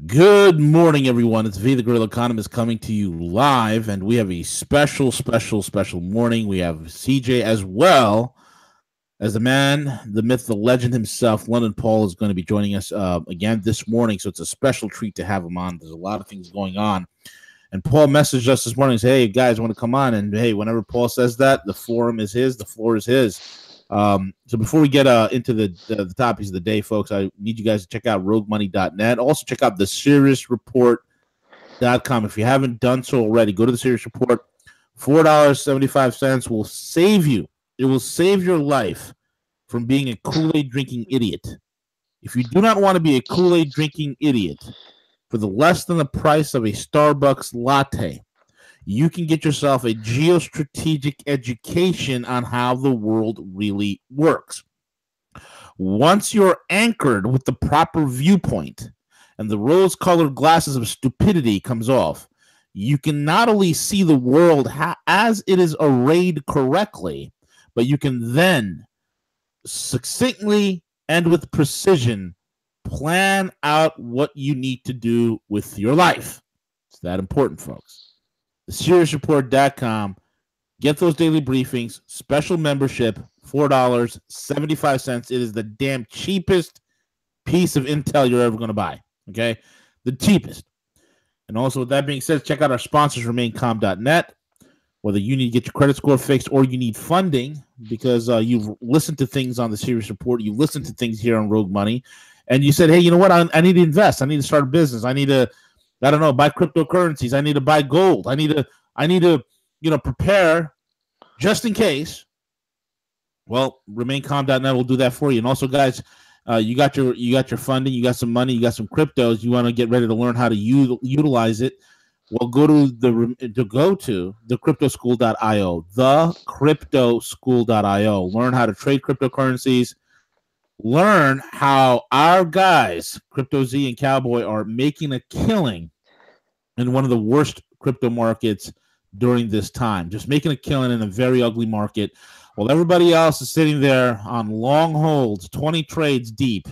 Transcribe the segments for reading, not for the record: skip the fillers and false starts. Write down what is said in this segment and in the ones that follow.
Good morning, everyone. It's V, the Guerrilla Economist, coming to you live, and we have a special morning. We have CJ as well as the man, the myth, the legend himself. London Paul is going to be joining us again this morning, so it's a special treat to have him on. There's a lot of things going on, and Paul messaged us this morning and said, "Hey, guys, want to come on?" And hey, whenever Paul says that, the forum is his, the floor is his. So before we get into the topics of the day, folks, I need you guys to check out roguemoney.net. Also check out the seriousreport.com. If you haven't done so already, go to the Serious Report. $4.75 will save you. It will save your life from being a Kool-Aid drinking idiot. If you do not want to be a Kool-Aid drinking idiot, for the less than the price of a Starbucks latte, you can get yourself a geostrategic education on how the world really works. Once you're anchored with the proper viewpoint and the rose-colored glasses of stupidity comes off, you can not only see the world as it is arrayed correctly, but you can then succinctly and with precision plan out what you need to do with your life. It's that important, folks. TheSeriousReport.com. Get those daily briefings, special membership, $4.75. It is the damn cheapest piece of intel you're ever going to buy, okay? The cheapest. And also, with that being said, check out our sponsors, RemainCalm.net. Whether you need to get your credit score fixed or you need funding because you've listened to things on the Serious Report, you listened to things here on Rogue Money, and you said, hey, you know what? I need to invest. I need to start a business. I need to buy cryptocurrencies. I need to buy gold. I need to, prepare just in case. Well, RemainCalm.net will do that for you. And also, guys, you got your funding, you got some money, you got some cryptos. You want to get ready to learn how to utilize it. Well, go to thecryptoschool.io, thecryptoschool.io. Learn how to trade cryptocurrencies. Learn how our guys, Crypto Z and Cowboy, are making a killing in one of the worst crypto markets during this time. Just making a killing in a very ugly market while everybody else is sitting there on long holds, 20 trades deep,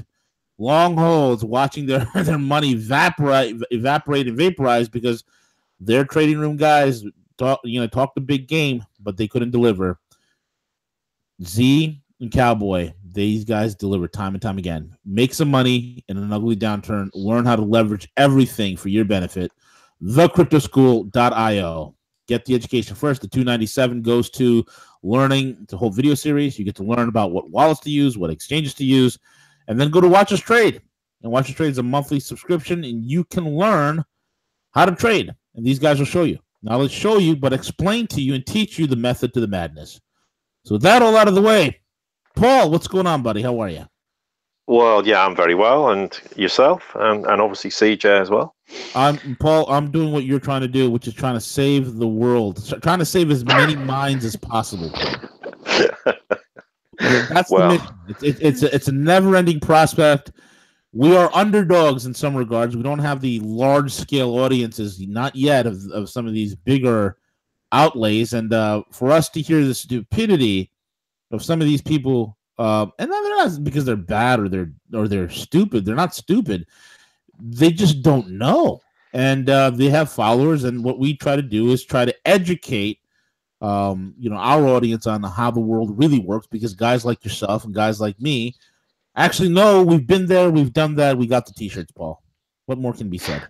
long holds, watching their money evaporate and vaporize because their trading room guys talk the big game, but they couldn't deliver. Z and Cowboy, these guys deliver time and time again. Make some money in an ugly downturn. Learn how to leverage everything for your benefit. Thecryptoschool.io. Get the education first. The $297 goes to learning the whole video series. You get to learn about what wallets to use, what exchanges to use, and then go to Watch Us Trade. And Watch Us Trade is a monthly subscription, and you can learn how to trade. And these guys will show you. Not only show you, but explain to you and teach you the method to the madness. So with that all out of the way, Paul, what's going on, buddy? How are you? Well, yeah, I'm very well. And yourself? And obviously CJ as well? Paul, I'm doing what you're trying to do, which is trying to save the world. Trying to save as many minds as possible. That's the mission. It's a never-ending prospect. We are underdogs in some regards. We don't have the large-scale audiences, not yet, of some of these bigger outlays. And for us to hear the stupidity of some of these people, and they're not because they're bad or they're stupid. They're not stupid. They just don't know, and they have followers. And what we try to do is try to educate, our audience on how the world really works. Because guys like yourself and guys like me actually know. We've been there. We've done that. We got the T-shirts, Paul. What more can be said?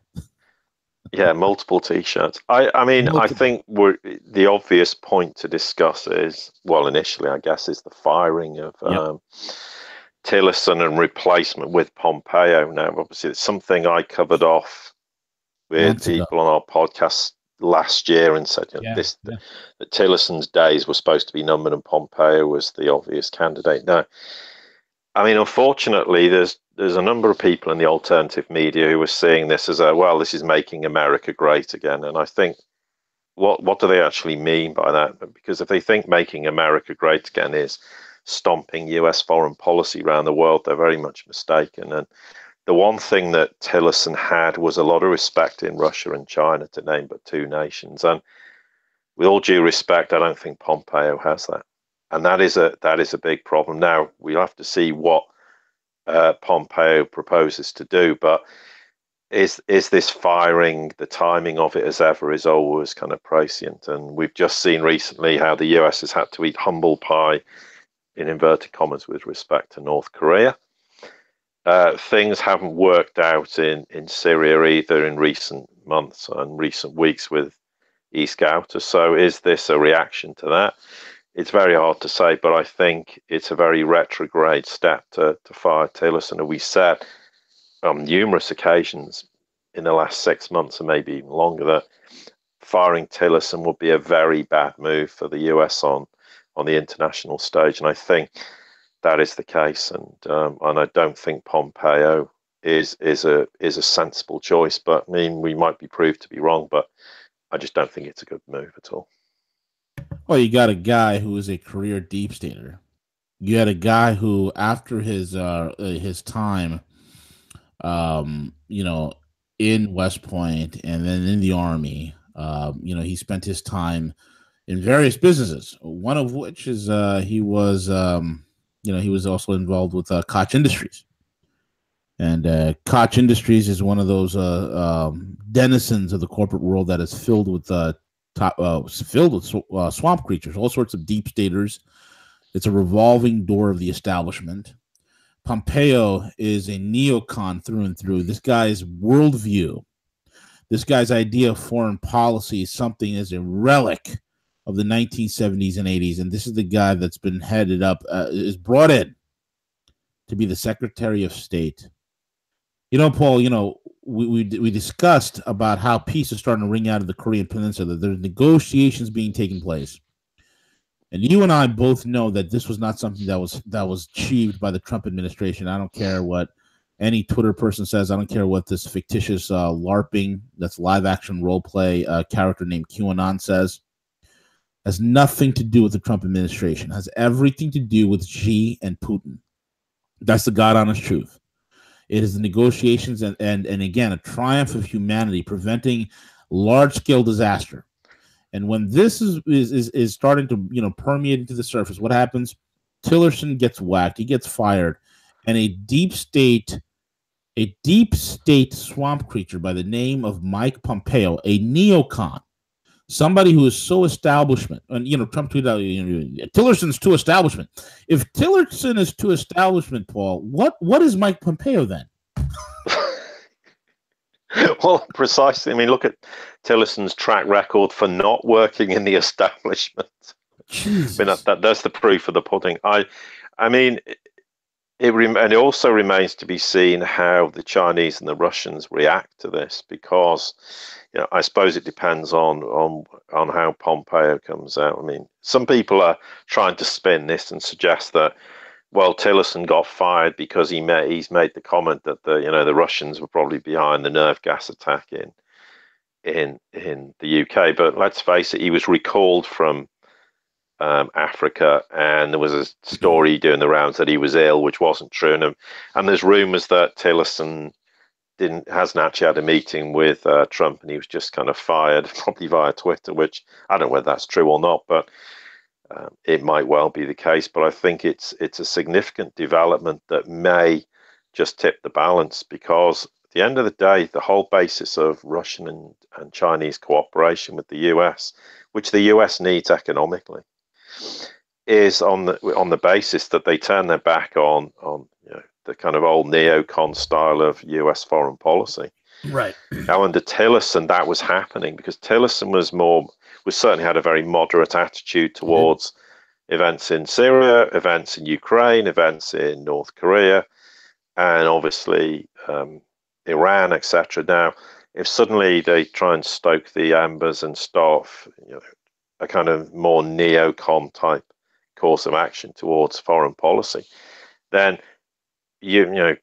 Yeah, multiple T-shirts. I think the obvious point to discuss is, well, initially, I guess, is the firing of Tillerson and replacement with Pompeo. Now, obviously, it's something I covered off with people on our podcast last year and said that Tillerson's days were supposed to be numbered and Pompeo was the obvious candidate. Now, I mean, unfortunately, there's a number of people in the alternative media who are seeing this as this is making America great again. And I think, what do they actually mean by that? Because if they think making America great again is stomping US foreign policy around the world, they're very much mistaken. And the one thing that Tillerson had was a lot of respect in Russia and China, to name but two nations. And with all due respect, I don't think Pompeo has that. And that is a big problem. Now, we'll have to see what Pompeo proposes to do. But is this firing, the timing of it as ever is always kind of prescient. And we've just seen recently how the US has had to eat humble pie, in inverted commas, with respect to North Korea. Things haven't worked out in Syria either in recent months and recent weeks with East Ghouta. So is this a reaction to that? It's very hard to say, but I think it's a very retrograde step to fire Tillerson. And we said on numerous occasions in the last 6 months, and maybe even longer, that firing Tillerson would be a very bad move for the US on the international stage. And I think that is the case. And I don't think Pompeo is a sensible choice. But I mean, we might be proved to be wrong, but I just don't think it's a good move at all. Well, you got a guy who is a career deep stater. You had a guy who, after his time, in West Point and then in the Army, he spent his time in various businesses. One of which is he was also involved with Koch Industries, and Koch Industries is one of those denizens of the corporate world that is filled with swamp creatures, all sorts of deep staters. It's a revolving door of the establishment. Pompeo is a neocon through and through. This guy's worldview, this guy's idea of foreign policy is something as a relic of the 1970s and 80s. And this is the guy that's been headed up, is brought in to be the Secretary of State. Paul, we discussed about how peace is starting to ring out of the Korean Peninsula. There's negotiations being taken place. And you and I both know that this was not something that was achieved by the Trump administration. I don't care what any Twitter person says. I don't care what this fictitious LARPing, that's live action role play character named QAnon says. Has nothing to do with the Trump administration. Has everything to do with Xi and Putin. That's the God honest truth. It is the negotiations and again, a triumph of humanity preventing large scale disaster. And when this is starting to permeate into the surface, what happens? Tillerson gets whacked. He gets fired, and a deep state swamp creature by the name of Mike Pompeo, a neocon, somebody who is so establishment. And Trump tweeted out, Tillerson's too establishment. If Tillerson is too establishment, Paul, what is Mike Pompeo then? Well, precisely. I mean, look at Tillerson's track record for not working in the establishment. Jesus. I mean, that's the proof of the pudding. I mean, it also remains to be seen how the Chinese and the Russians react to this, because I suppose it depends on how Pompeo comes out. I mean, some people are trying to spin this and suggest that, well, Tillerson got fired because he's made the comment that the Russians were probably behind the nerve gas attack in the UK. But let's face it, he was recalled from Africa, and there was a story doing the rounds that he was ill, which wasn't true. And there's rumours that Tillerson hasn't actually had a meeting with Trump, and he was just kind of fired, probably via Twitter, which I don't know whether that's true or not, but it might well be the case. But I think it's a significant development that may just tip the balance, because at the end of the day, the whole basis of Russian and Chinese cooperation with the US, which the US needs economically, is on the basis that they turn their back on the kind of old neocon style of US foreign policy. Right. Now, under Tillerson, that was happening because Tillerson was certainly had a very moderate attitude towards events in Syria, events in Ukraine, events in North Korea, and obviously Iran, etc. Now, if suddenly they try and stoke the embers and start a kind of more neocon type course of action towards foreign policy, then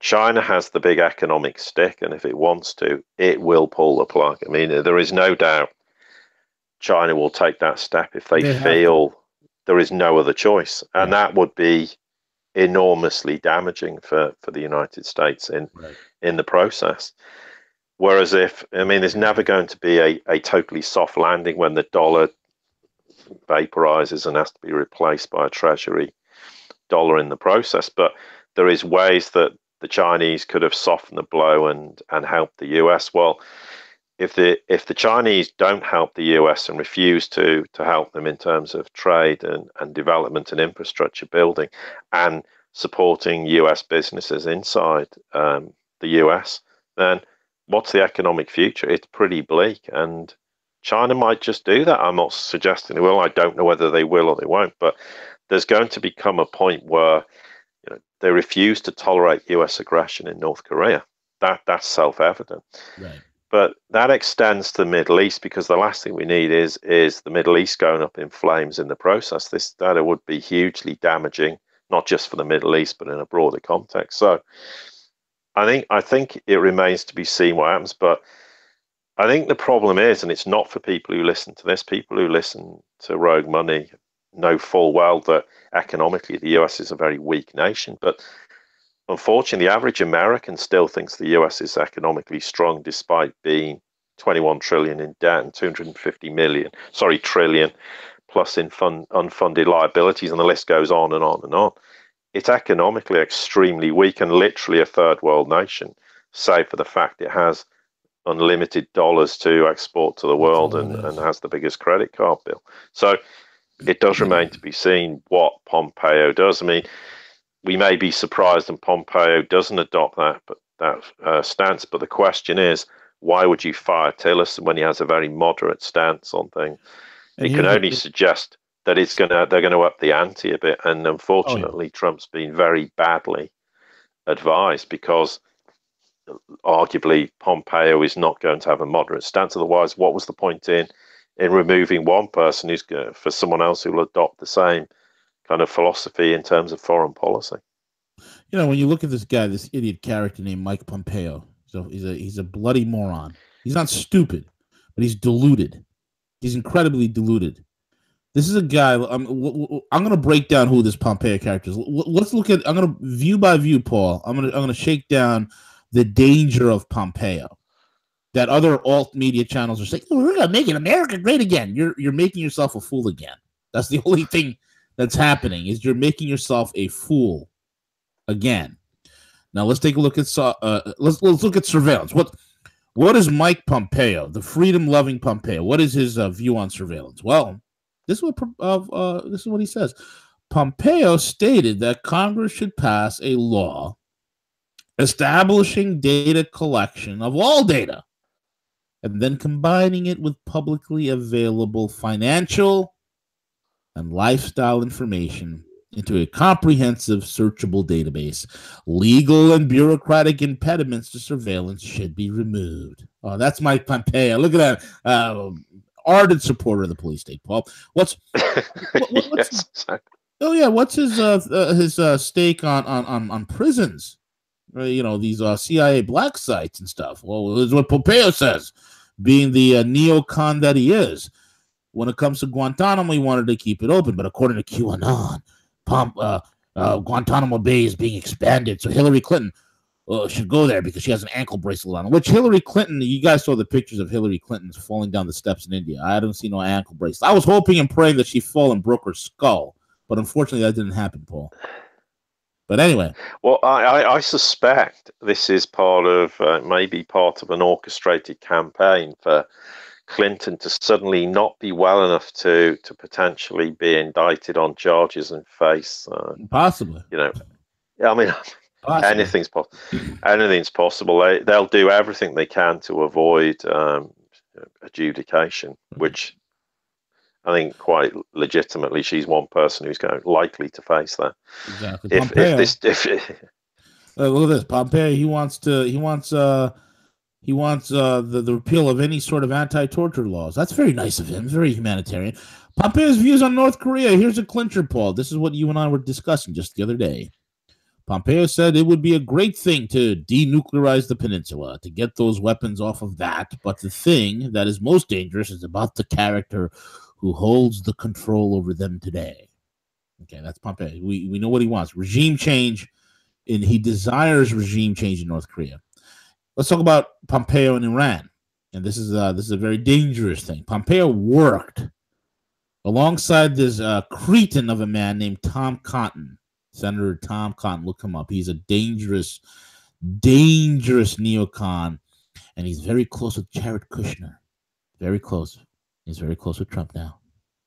China has the big economic stick, and if it wants to, it will pull the plug. I mean, there is no doubt China will take that step if they feel there is no other choice, and that would be enormously damaging for the United States in the process. Whereas there's never going to be a totally soft landing when the dollar vaporizes and has to be replaced by a treasury dollar in the process, but there is ways that the Chinese could have softened the blow and helped the US. Well, if the Chinese don't help the US and refuse to help them in terms of trade and development and infrastructure building and supporting US businesses inside the US, then what's the economic future? It's pretty bleak, and China might just do that. I'm not suggesting they will. I don't know whether they will or they won't, but there's going to become a point where they refuse to tolerate US aggression in North Korea. That's self-evident. Right. But that extends to the Middle East, because the last thing we need is the Middle East going up in flames in the process. That would be hugely damaging, not just for the Middle East, but in a broader context. So I think it remains to be seen what happens. But I think the problem is, and it's not for people who listen to this, people who listen to Rogue Money know full well that economically the US is a very weak nation. But unfortunately, the average American still thinks the US is economically strong, despite being 21 trillion in debt and 250 trillion plus in unfunded liabilities, and the list goes on and on and on. It's economically extremely weak and literally a third world nation, save for the fact it has unlimited dollars to export to the world and has the biggest credit card bill. So it does remain to be seen what Pompeo does. I mean, we may be surprised and Pompeo doesn't adopt that stance, but the question is, why would you fire Tillerson when he has a very moderate stance on things? It can only suggest that they're going to up the ante a bit, and unfortunately, Trump's been very badly advised, because arguably Pompeo is not going to have a moderate stance. Otherwise, what was the point in removing one person who's for someone else who will adopt the same kind of philosophy in terms of foreign policy? When you look at this guy, this idiot character named Mike Pompeo, so he's a bloody moron. He's not stupid, but he's deluded. He's incredibly deluded. This is a guy. I'm going to break down who this Pompeo character is. Let's look at. I'm going to view by view, Paul. I'm going to shake down the danger of Pompeo that other alt media channels are saying, oh, we're going to make America great again. You're making yourself a fool again. That's the only thing that's happening, is you're making yourself a fool again. Now let's take a look at let's look at surveillance. What is Mike Pompeo, the freedom-loving Pompeo? What is his view on surveillance? Well, this is what he says. Pompeo stated that Congress should pass a law establishing data collection of all data and then combining it with publicly available financial and lifestyle information into a comprehensive searchable database. Legal and bureaucratic impediments to surveillance should be removed. Oh, that's Mike Pompeo. Look at that. Ardent supporter of the police state, Paul. What's yes. What's his stake on prisons? These CIA black sites and stuff. Well, this is what Pompeo says, being the neocon that he is. When it comes to Guantanamo, he wanted to keep it open, but according to QAnon, Guantanamo Bay is being expanded, so Hillary Clinton should go there because she has an ankle bracelet on. Which Hillary Clinton, you guys saw the pictures of Hillary Clinton falling down the steps in India. I don't see no ankle bracelet. I was hoping and praying that she fall and broke her skull, but unfortunately that didn't happen, Paul. But anyway. Well, I suspect this is maybe part of an orchestrated campaign for Clinton to suddenly not be well enough to potentially be indicted on charges and face possibly. I mean, anything's possible. Anything's possible. They'll do everything they can to avoid adjudication, which I think quite legitimately she's one person who's likely to face that. Exactly. If look at this, Pompeo. He wants the repeal of any sort of anti-torture laws. That's very nice of him. Very humanitarian. Pompeo's views on North Korea. Here's a clincher, Paul. This is what you and I were discussing just the other day. Pompeo said it would be a great thing to denuclearize the peninsula, to get those weapons off of that. But the thing that is most dangerous is about the character who holds the control over them today. Okay, that's Pompeo. We know what he wants. Regime change, and he desires regime change in North Korea. Let's talk about Pompeo and Iran. And this is a very dangerous thing. Pompeo worked alongside this cretin of a man named Tom Cotton. Senator Tom Cotton, look him up. He's a dangerous dangerous neocon, and he's very close with Jared Kushner. Very close. He's very close with Trump now.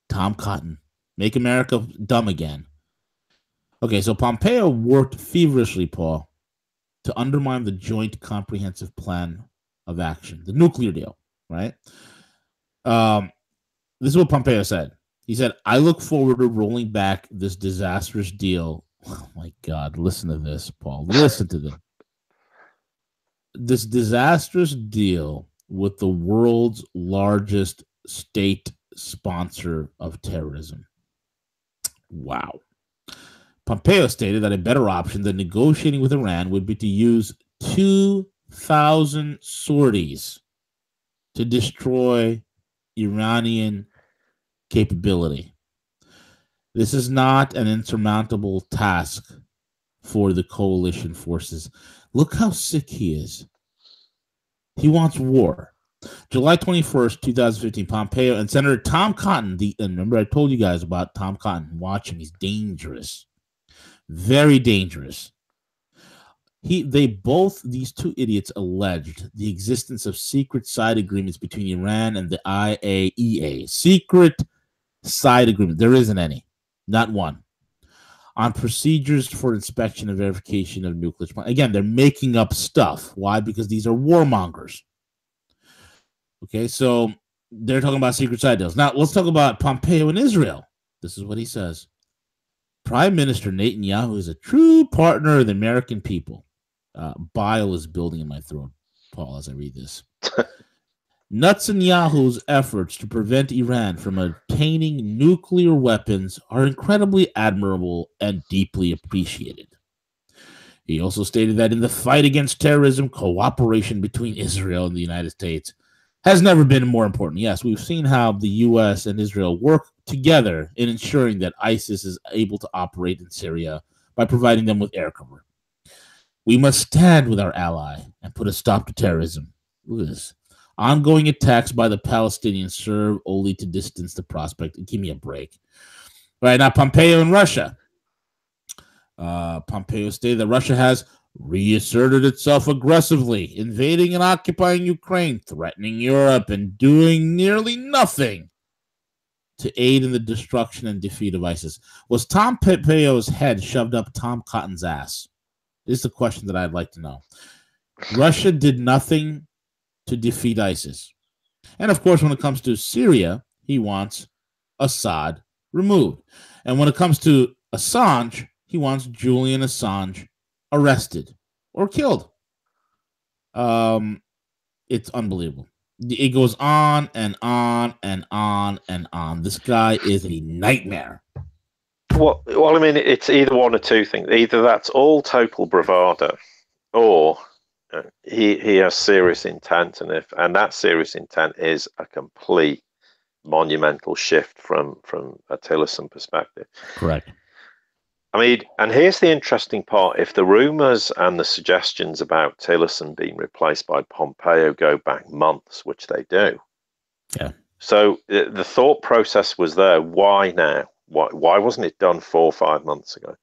Tom Cotton. Make America dumb again. Okay, so Pompeo worked feverishly, Paul, to undermine the Joint Comprehensive Plan of Action, the nuclear deal, right? This is what Pompeo said. He said, I look forward to rolling back this disastrous deal. Oh, my God. Listen to this, Paul. Listen to this. This disastrous deal with the world's largest state sponsor of terrorism. Wow. Pompeo stated that a better option than negotiating with Iran would be to use 2,000 sorties to destroy Iranian capability. This is not an insurmountable task for the coalition forces. Look how sick he is. He wants war. July 21st, 2015, Pompeo and Senator Tom Cotton, and remember I told you guys about Tom Cotton. Watch him. He's dangerous. Very dangerous. These two idiots alleged the existence of secret side agreements between Iran and the IAEA. Secret side agreement. There isn't any. Not one. On procedures for inspection and verification of nuclear. Again, they're making up stuff. Why? Because these are warmongers. Okay, so they're talking about secret side deals. Now, let's talk about Pompeo in Israel. This is what he says. Prime Minister Netanyahu is a true partner of the American people. Bile is building in my throat, Paul, as I read this. Netanyahu's efforts to prevent Iran from obtaining nuclear weapons are incredibly admirable and deeply appreciated. He also stated that in the fight against terrorism, cooperation between Israel and the United States has never been more important. Yes, we've seen how the U.S. and Israel work together in ensuring that ISIS is able to operate in Syria by providing them with air cover. We must stand with our ally and put a stop to terrorism. Look at this. Ongoing attacks by the Palestinians serve only to distance the prospect. Give me a break. All right, now Pompeo in Russia. Pompeo stated that Russia has reasserted itself aggressively, invading and occupying Ukraine, threatening Europe, and doing nearly nothing to aid in the destruction and defeat of ISIS. Was Tom Pompeo's head shoved up Tom Cotton's ass? This is the question that I'd like to know. Russia did nothing to defeat ISIS. And of course, when it comes to Syria, he wants Assad removed. And when it comes to Assange, he wants Julian Assange arrested or killed. It's unbelievable. It goes on and on and on and on. This guy is a nightmare. Well, I mean, it's either one or two things. Either that's all total bravado, or he has serious intent, and that serious intent is a complete monumental shift from a Tillerson perspective. Correct. I mean, and here's the interesting part. If the rumors and the suggestions about Tillerson being replaced by Pompeo go back months, which they do. Yeah. So the thought process was there. Why now? Why wasn't it done 4 or 5 months ago?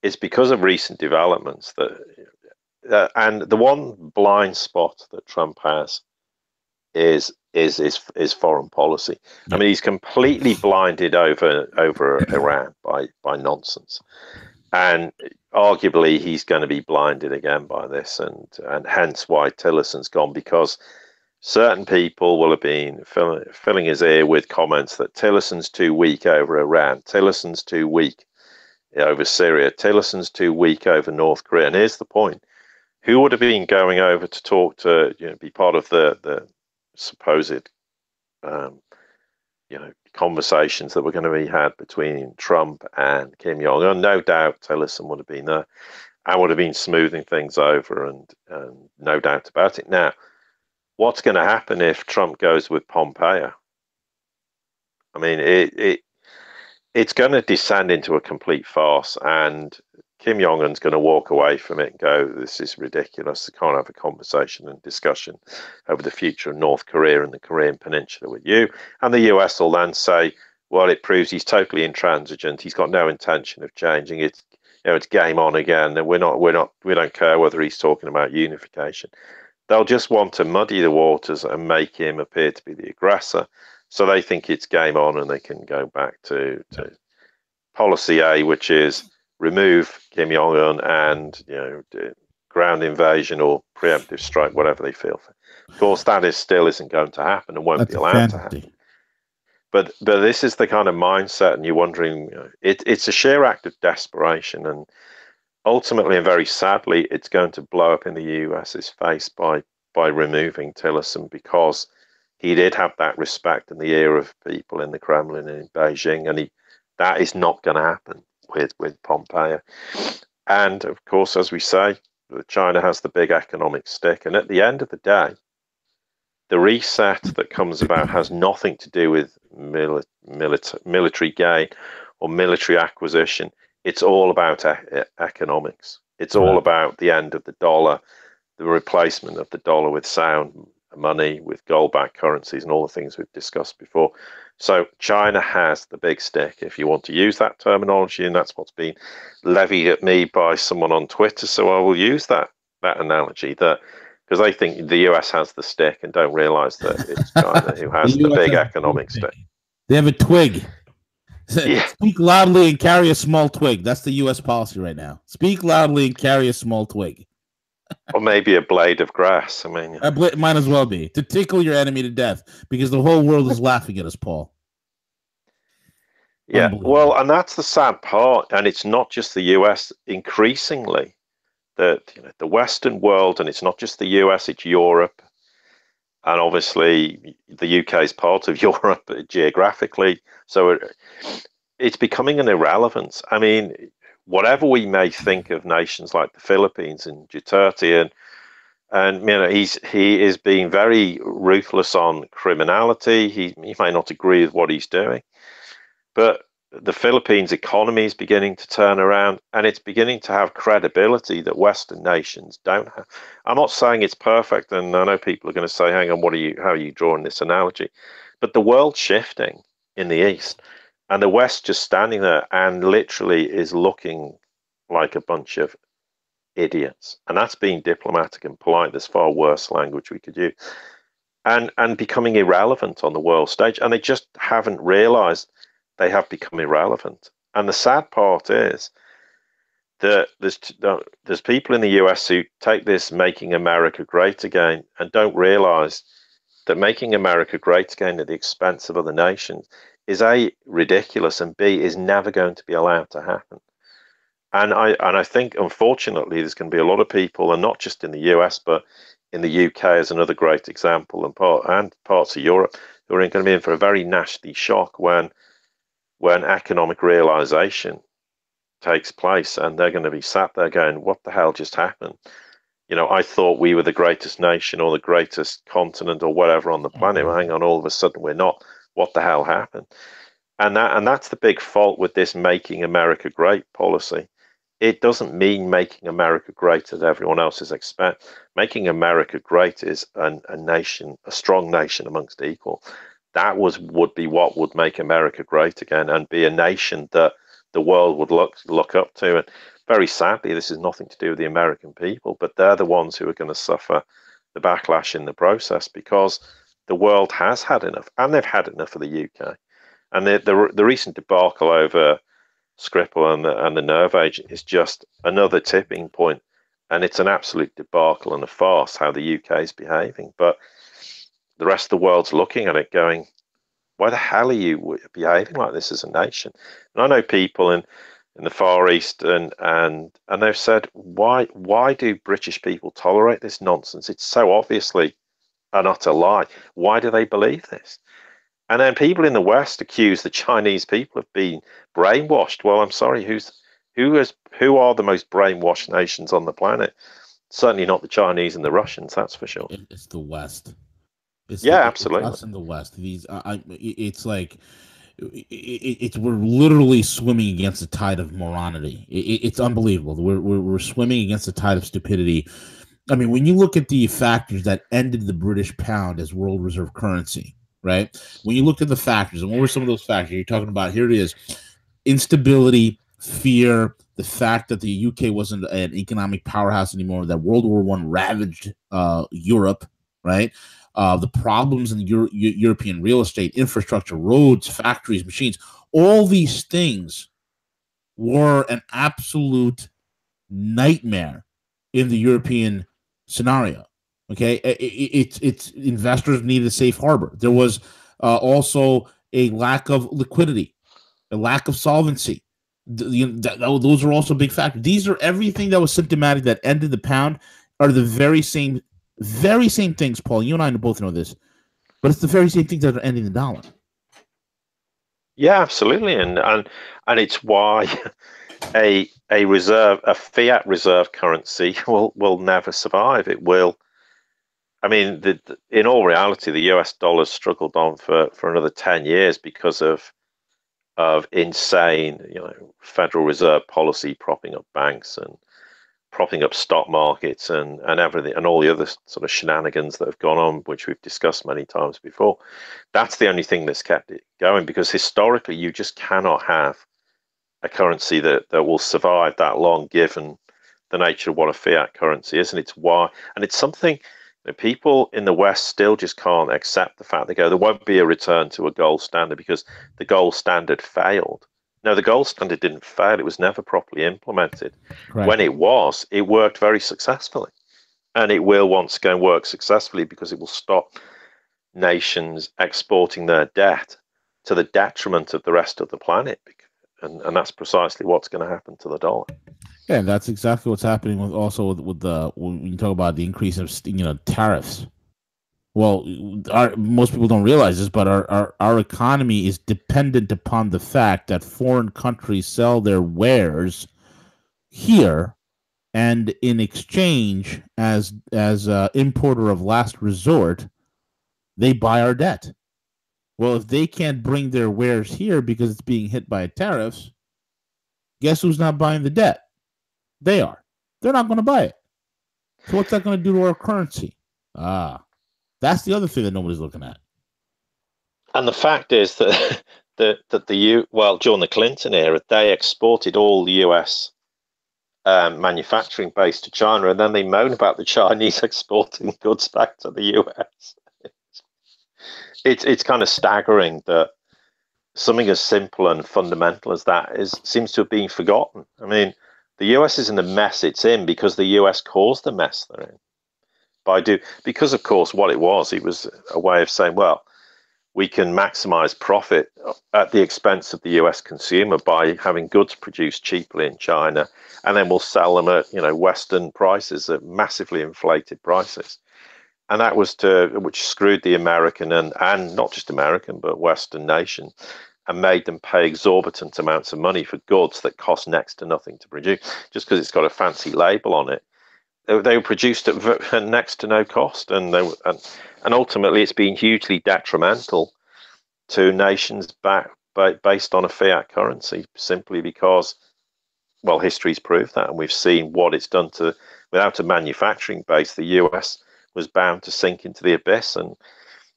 It's because of recent developments that, and the one blind spot that Trump has is foreign policy. Yeah. I mean, he's completely blinded over Iran by nonsense, and arguably he's going to be blinded again by this, and hence why Tillerson's gone, because certain people will have been filling his ear with comments that Tillerson's too weak over Iran, Tillerson's too weak over Syria, Tillerson's too weak over North Korea. And here's the point: who would have been going over to talk to, be part of the supposed, conversations that were going to be had between Trump and Kim Jong-un? No doubt Tillerson would have been there and would have been smoothing things over, and no doubt about it. Now, what's going to happen if Trump goes with Pompeo? I mean, it's going to descend into a complete farce, and Kim Jong-un's going to walk away from it and go, this is ridiculous. I can't have a conversation and discussion over the future of North Korea and the Korean Peninsula with you. And the US will then say, well, it proves he's totally intransigent. He's got no intention of changing it. it's game on again, and we don't care whether he's talking about unification. They'll just want to muddy the waters and make him appear to be the aggressor, so they think it's game on, and they can go back to policy A, which is remove Kim Jong Un and ground invasion or preemptive strike, whatever they feel. Of course, that still isn't going to happen and won't be allowed to happen. But this is the kind of mindset, and you're wondering, it's a sheer act of desperation, and ultimately and very sadly, it's going to blow up in the US's face by removing Tillerson, because he did have that respect in the ear of people in the Kremlin and in Beijing, and that is not going to happen with Pompeo. And of course, as we say, China has the big economic stick, and at the end of the day, the reset that comes about has nothing to do with military gain or military acquisition. It's all about economics. It's all about the end of the dollar, the replacement of the dollar with sound money, with gold-backed currencies, and all the things we've discussed before. So China has the big stick, if you want to use that terminology, and that's what's been levied at me by someone on Twitter. So I will use that analogy, because I think the US has the stick and don't realize that it's China who has the big economic stick. They have a twig. Yeah. Speak loudly and carry a small twig. That's the US policy right now. Speak loudly and carry a small twig. Or maybe a blade of grass. I mean, might as well be, to tickle your enemy to death, because the whole world is laughing at us, Paul. Yeah, well, and that's the sad part. And it's not just the US. Increasingly, that the Western world, and it's not just the US, it's Europe, and obviously the UK is part of Europe geographically, so it's becoming an irrelevance. I mean, whatever we may think of nations like the Philippines and Duterte, and he is being very ruthless on criminality. He may not agree with what he's doing, but the Philippines economy is beginning to turn around, and it's beginning to have credibility that Western nations don't have. I'm not saying it's perfect, and I know people are going to say, hang on, how are you drawing this analogy? But the world's shifting in the East, and the West just standing there and literally is looking like a bunch of idiots. And that's being diplomatic and polite. There's far worse language we could use. And becoming irrelevant on the world stage. And they just haven't realized they have become irrelevant. And the sad part is that there's people in the US who take this making America great again and don't realize that making America great again at the expense of other nations is A, ridiculous, and B, is never going to be allowed to happen. And I think, unfortunately, there's going to be a lot of people, and not just in the US, but in the UK as another great example, and parts of Europe, who are going to be in for a very nasty shock when economic realization takes place, and they're going to be sat there going, what the hell just happened? I thought we were the greatest nation or the greatest continent or whatever on the planet. Well, hang on, all of a sudden we're not. What the hell happened? And that's the big fault with this making America great policy. It doesn't mean making America great at everyone else's expense. Making America great is a nation, a strong nation amongst equal. That would be what would make America great again, and be a nation that the world would look up to. And very sadly, this is nothing to do with the American people, but they're the ones who are going to suffer the backlash in the process, because the world has had enough, and they've had enough of the UK. And the recent debacle over Skripal and the nerve agent is just another tipping point, and it's an absolute debacle and a farce how the UK is behaving. But the rest of the world's looking at it going, why the hell are you behaving like this as a nation? And I know people in the Far East, and they've said, why do British people tolerate this nonsense? It's so obviously an utter lie. Why do they believe this? And then people in the West accuse the Chinese people of being brainwashed. Well, I'm sorry, who are the most brainwashed nations on the planet? Certainly not the Chinese and the Russians, that's for sure. It's the West. Absolutely. It's us in the West. It's like we're literally swimming against the tide of morality. It's unbelievable. We're swimming against the tide of stupidity. I mean, when you look at the factors that ended the British pound as world reserve currency, right? When you looked at the factors, and what were some of those factors? You're talking about, here it is: instability, fear, the fact that the UK wasn't an economic powerhouse anymore, that World War I ravaged Europe, right? The problems in European real estate, infrastructure, roads, factories, machines, all these things were an absolute nightmare in the European scenario. Okay, it's investors needed a safe harbor. There was also a lack of liquidity, a lack of solvency. Those are also big factors. These are everything that was symptomatic that ended the pound are the very same things, Paul. You and I both know this, but it's the very same things that are ending the dollar. Yeah, absolutely, and it's why a fiat reserve currency will never survive. It will. I mean, in all reality, the US dollar's struggled on for another 10 years because of insane, Federal Reserve policy propping up banks and propping up stock markets and everything, and all the other sort of shenanigans that have gone on, which we've discussed many times before. That's the only thing that's kept it going, because historically you just cannot have a currency that will survive that long, given the nature of what a fiat currency is. And it's why, and it's something that people in the West still just can't accept the fact. They go, there won't be a return to a gold standard because the gold standard failed. No, the gold standard didn't fail. It was never properly implemented. Correct. When it worked very successfully. And it will once again work successfully, because it will stop nations exporting their debt to the detriment of the rest of the planet. And that's precisely what's going to happen to the dollar. Yeah, that's exactly what's happening with the when you talk about the increase of tariffs. Well, most people don't realize this, but our economy is dependent upon the fact that foreign countries sell their wares here, and in exchange, as importer of last resort, they buy our debt. Well, if they can't bring their wares here because it's being hit by tariffs, guess who's not buying the debt? They are. They're not going to buy it. So what's that going to do to our currency? That's the other thing that nobody's looking at. And the fact is that during the Clinton era, they exported all the US manufacturing base to China, and then they moan about the Chinese exporting goods back to the US. It's kind of staggering that something as simple and fundamental as that seems to have been forgotten. I mean, the US is in the mess it's in because the US caused the mess they're in. Because of course what it was a way of saying, well, we can maximize profit at the expense of the US consumer by having goods produced cheaply in China, and then we'll sell them at Western prices, at massively inflated prices. And that was which screwed the American and not just American but Western nation, and made them pay exorbitant amounts of money for goods that cost next to nothing to produce, just because it's got a fancy label on it. They were produced at next to no cost, and ultimately it's been hugely detrimental to nations based on a fiat currency, simply because, well, history's proved that, and we've seen what it's done to. Without a manufacturing base, the US was bound to sink into the abyss, and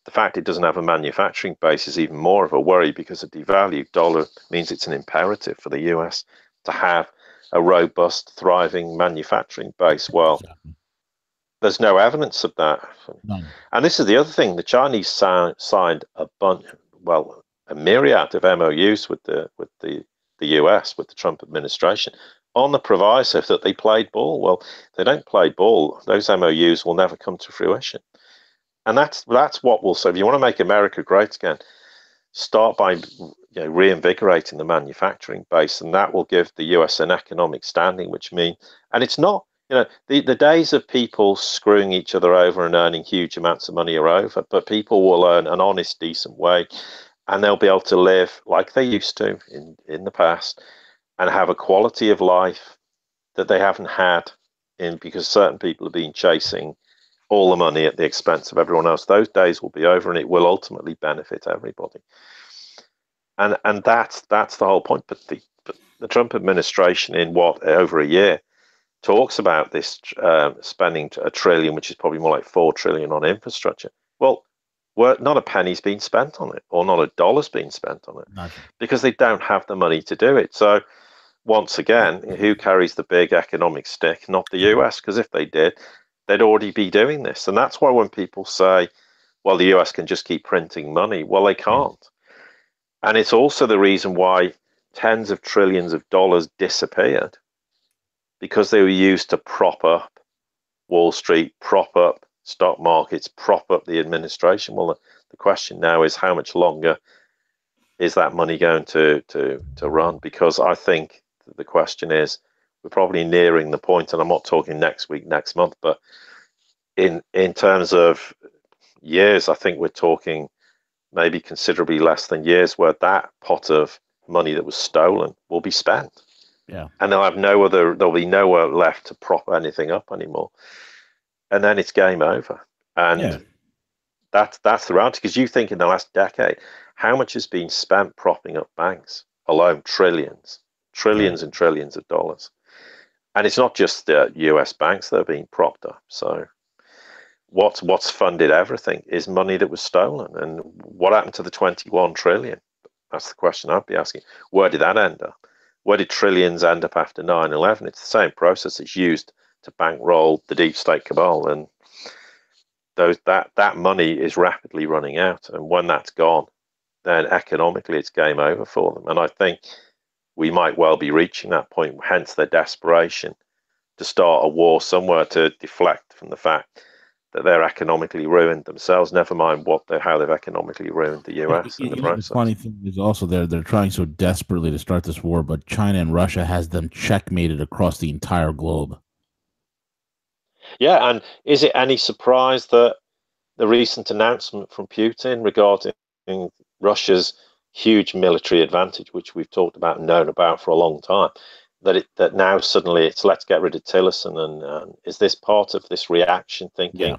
the fact it doesn't have a manufacturing base is even more of a worry, because a devalued dollar means it's an imperative for the US to have a robust, thriving manufacturing base. Well, there's no evidence of that. None. And this is the other thing: the Chinese signed a myriad of MOUs with the US, with the Trump administration, on the proviso that they played ball. Well, if they don't play ball, those MOUs will never come to fruition. And that's what will. So if you want to make America great again, start by reinvigorating the manufacturing base, and that will give the US an economic standing. And it's not, the days of people screwing each other over and earning huge amounts of money are over. But people will earn an honest, decent wage, and they'll be able to live like they used to in the past, and have a quality of life that they haven't had because certain people have been chasing all the money at the expense of everyone else. Those days will be over, and it will ultimately benefit everybody. And that's the whole point. But the Trump administration, in over a year, talks about this spending $1 trillion, which is probably more like $4 trillion on infrastructure. Well, not a penny's been spent on it, or not a dollar's been spent on it, Nothing. because they don't have the money to do it. So once again, who carries the big economic stick? Not the US, because if they did, they'd already be doing this. And that's why when people say, well, the US can just keep printing money, well, they can't. And it's also the reason why tens of trillions of dollars disappeared, because they were used to prop up Wall Street, prop up stock markets, prop up the administration. Well, the question now is, how much longer is that money going to run? Because I think the question is, we're probably nearing the point, and I'm not talking next week, next month, but in terms of years, I think we're talking maybe considerably less than years, where that pot of money that was stolen will be spent. Yeah. And there'll be nowhere left to prop anything up anymore. And then it's game over. And that's the reality, because you think in the last decade, how much has been spent propping up banks alone? Trillions and trillions of dollars. And it's not just the US banks that are being propped up. So what's funded everything is money that was stolen. And what happened to the 21 trillion? That's the question I'd be asking. Where did that end up? Where did trillions end up after 9/11? It's the same process that's used to bankroll the deep state cabal, and that money is rapidly running out. And when that's gone, then economically it's game over for them. And I think we might well be reaching that point, hence their desperation to start a war somewhere to deflect from the fact that they're economically ruined themselves, never mind how they've economically ruined the US in the process. The funny thing is also they're trying so desperately to start this war, but China and Russia has them checkmated across the entire globe. Yeah, and is it any surprise that the recent announcement from Putin regarding Russia's huge military advantage, which we've talked about and known about for a long time, that now suddenly it's let's get rid of Tillerson, and is this part of this reaction thinking,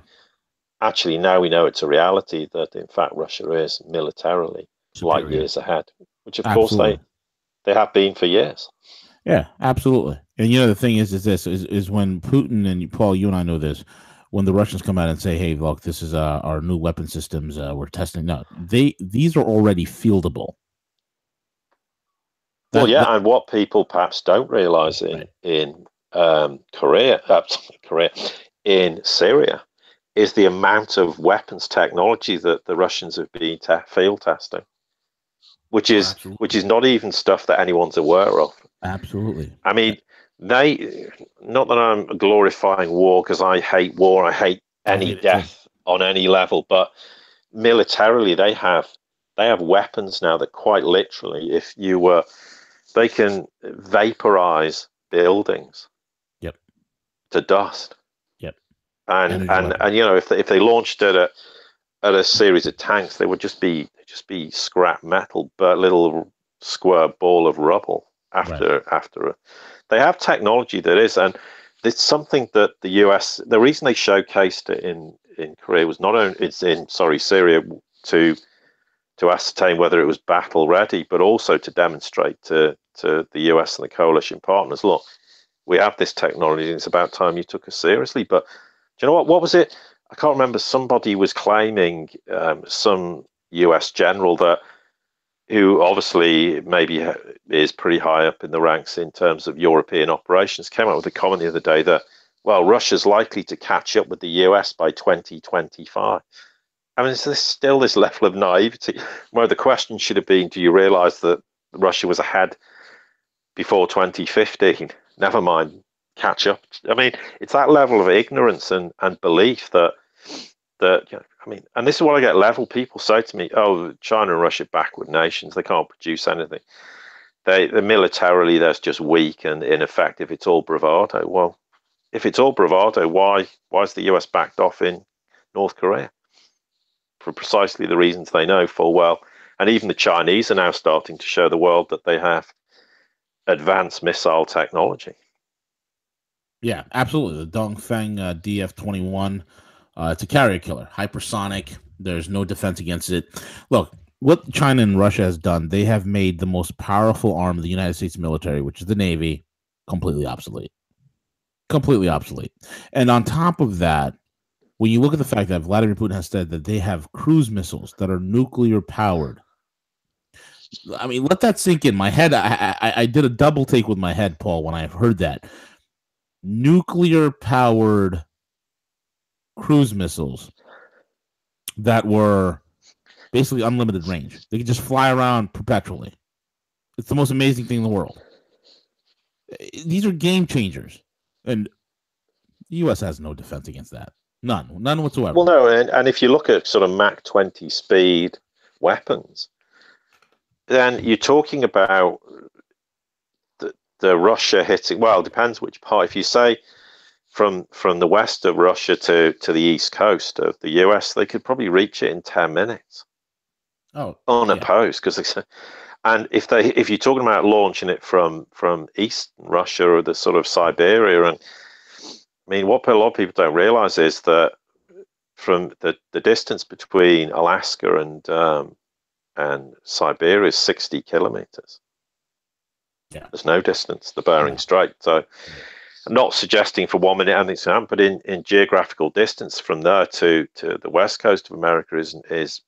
actually now we know it's a reality that in fact Russia is militarily light years ahead, which of course they have been for years. Yeah, absolutely. And the thing is when Putin, and Paul, you and I know this, when the Russians come out and say, hey, look, this is our new weapon systems we're testing. No, these are already fieldable. And what people perhaps don't realize in Korea, in Syria, is the amount of weapons technology that the Russians have been field testing, which is not even stuff that anyone's aware of. Absolutely. I mean, not that I'm glorifying war, because I hate war. I hate any death on any level. But militarily, they have weapons now that quite literally, they can vaporize buildings. To dust. And if they launched it at a series of tanks, they would just be scrap metal, but little square ball of rubble. After they have technology that is, and it's something that the US, the reason they showcased it in Korea was not only Syria to ascertain whether it was battle ready, but also to demonstrate to the US and the coalition partners, look, we have this technology and it's about time you took us seriously. But do you know what was it? I can't remember. Somebody was claiming, some US general who obviously maybe is pretty high up in the ranks in terms of European operations, came out with a comment the other day that, well, Russia's likely to catch up with the US by 2025. I mean, there's still this level of naivety. Well, the question should have been, do you realize that Russia was ahead before 2015? Never mind catch up. I mean, it's that level of ignorance and belief that and this is what I get level. People say to me, oh, China and Russia backward nations, they can't produce anything. They're militarily, they're just weak and ineffective. It's all bravado. Well, if it's all bravado, why is the US backed off in North Korea? For precisely the reasons they know full well. And even the Chinese are now starting to show the world that they have advanced missile technology. Yeah, absolutely. The Dongfeng DF-21, it's a carrier killer, hypersonic. There's no defense against it. Look, what China and Russia has done, they have made the most powerful arm of the United States military, which is the Navy, completely obsolete. Completely obsolete. And on top of that, when you look at the fact that Vladimir Putin has said that they have cruise missiles that are nuclear powered, I mean, let that sink in. My head, I did a double take with my head, Paul, when I heard that. Nuclear-powered cruise missiles that were basically unlimited range. They could just fly around perpetually. It's the most amazing thing in the world. These are game changers. And the U.S. has no defense against that. None whatsoever. Well, no, and if you look at sort of Mach 20 speed weapons, then you're talking about the Russia hitting. Well, it depends which part. If you say from the west of Russia to the east coast of the US, they could probably reach it in 10 minutes. Oh, unopposed, because and if you're talking about launching it from east Russia or the sort of Siberia, and I mean, what a lot of people don't realize is that from the distance between Alaska and Siberia is 60 kilometers. Yeah. There's no distance, the Bering Strait. So I'm not suggesting for 1 minute anything's going to happen, but in geographical distance from there to the west coast of America is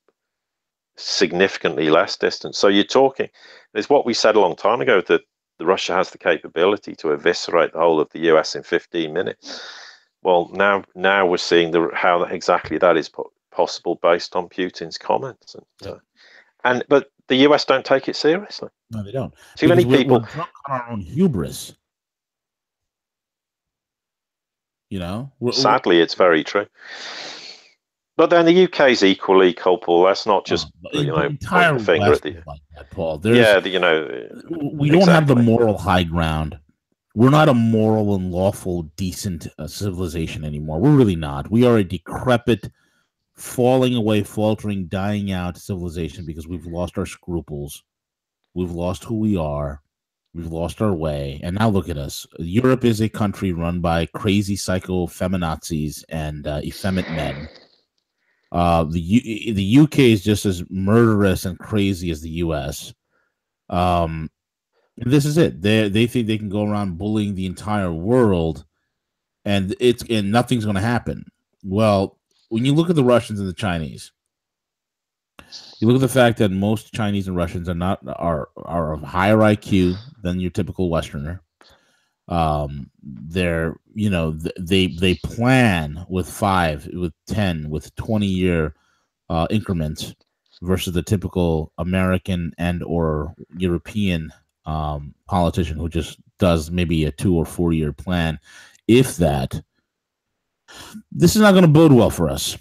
significantly less distance. So you're talking, it's what we said a long time ago, that Russia has the capability to eviscerate the whole of the US in 15 minutes. Well, now we're seeing how exactly that is possible based on Putin's comments. But the US don't take it seriously. No, they don't. Too many people. We're drunk on our own hubris. You know? Sadly, it's very true. But then the UK is equally culpable. That's not just pointing the finger at the like that, Paul. we don't have the moral high ground. We're not a moral and lawful, decent civilization anymore. We're really not. We are a decrepit, falling away, faltering, dying out civilization because we've lost our scruples. We've lost who we are. We've lost our way. And now look at us. Europe is a country run by crazy psycho feminazis and effeminate men. The UK is just as murderous and crazy as the US. And this is it. They think they can go around bullying the entire world, and nothing's going to happen. Well, when you look at the Russians and the Chinese, you look at the fact that most Chinese and Russians are of higher IQ than your typical Westerner. They plan with 5, with 10, with 20-year increments versus the typical American and or European politician who just does maybe a 2 or 4 year plan. If that, this is not going to bode well for us.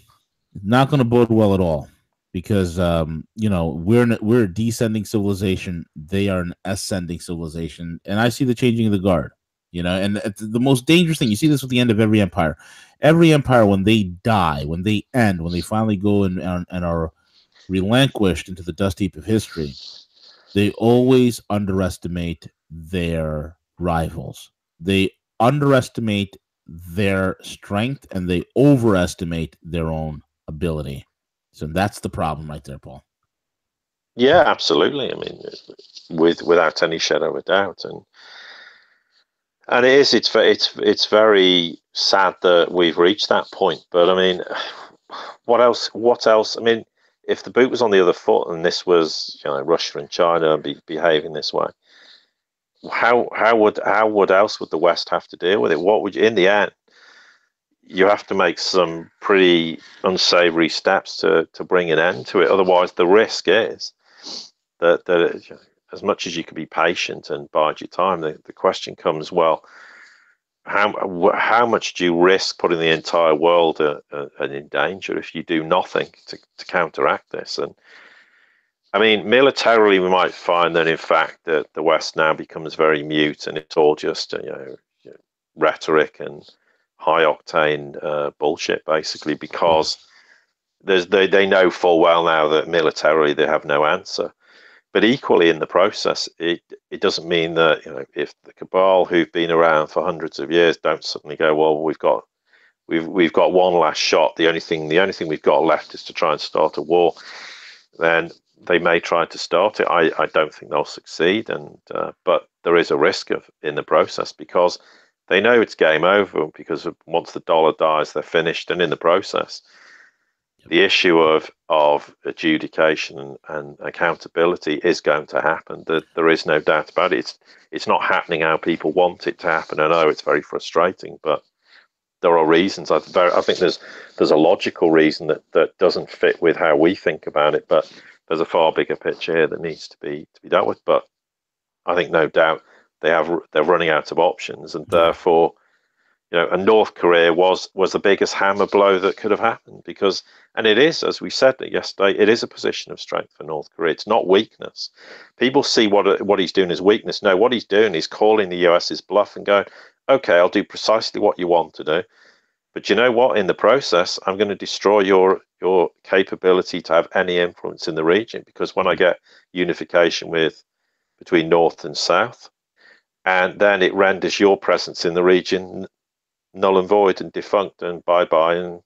Not going to bode well at all, because we're a descending civilization. They are an ascending civilization, and I see the changing of the guard. And the most dangerous thing, you see this with the end of every empire. Every empire, when they die, when they end, when they finally go and are relinquished into the dust heap of history, they always underestimate their rivals. They underestimate their strength, and they overestimate their own ability. So that's the problem right there, Paul. Yeah, absolutely. I mean, without any shadow of a doubt, and it's very sad that we've reached that point. But I mean, what else? I mean, if the boot was on the other foot and this was, Russia and China behaving this way, how else would the West have to deal with it? What would in the end? You have to make some pretty unsavory steps to bring an end to it. Otherwise, the risk is that as much as you can be patient and bide your time, the question comes, well, how much do you risk putting the entire world in danger if you do nothing to counteract this? And I mean, militarily, we might find that in fact that the West now becomes very mute, and it's all just rhetoric and high octane bullshit, basically, because they know full well now that militarily they have no answer. But equally, in the process, it doesn't mean that if the cabal who've been around for hundreds of years don't suddenly go, well, we've got one last shot. The only thing we've got left is to try and start a war. Then they may try to start it. I don't think they'll succeed, but there is a risk in the process, because they know it's game over, because once the dollar dies, they're finished, and in the process, the issue of adjudication and accountability is going to happen. There is no doubt about it. It's not happening how people want it to happen. I know it's very frustrating, but there are reasons. I think there's a logical reason that doesn't fit with how we think about it, but there's a far bigger picture here that needs to be dealt with. But I think no doubt they're running out of options, and therefore, and North Korea was the biggest hammer blow that could have happened, because, and it is, as we said yesterday, it is a position of strength for North Korea. It's not weakness. People see what he's doing as weakness. No, what he's doing is calling the US's bluff and going, okay, I'll do precisely what you want to do, but you know what? In the process, I'm going to destroy your capability to have any influence in the region, because when I get unification between North and South, and then it renders your presence in the region null and void and defunct and bye-bye, and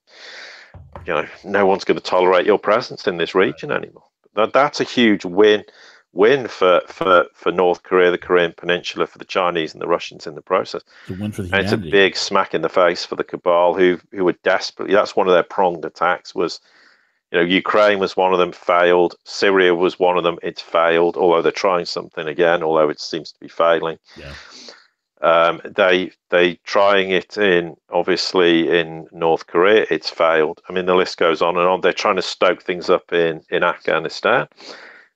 no one's going to tolerate your presence in this region anymore. That's a huge win for North Korea, the Korean Peninsula, for the Chinese and the Russians in the process. It's a win for and it's a big smack in the face for the cabal who were desperately. That's one of their pronged attacks. Was Ukraine was one of them, failed. Syria was one of them, it's failed. Although they're trying something again, although it seems to be failing. Yeah. They trying it obviously in North Korea, it's failed. I mean, the list goes on and on. They're trying to stoke things up in Afghanistan,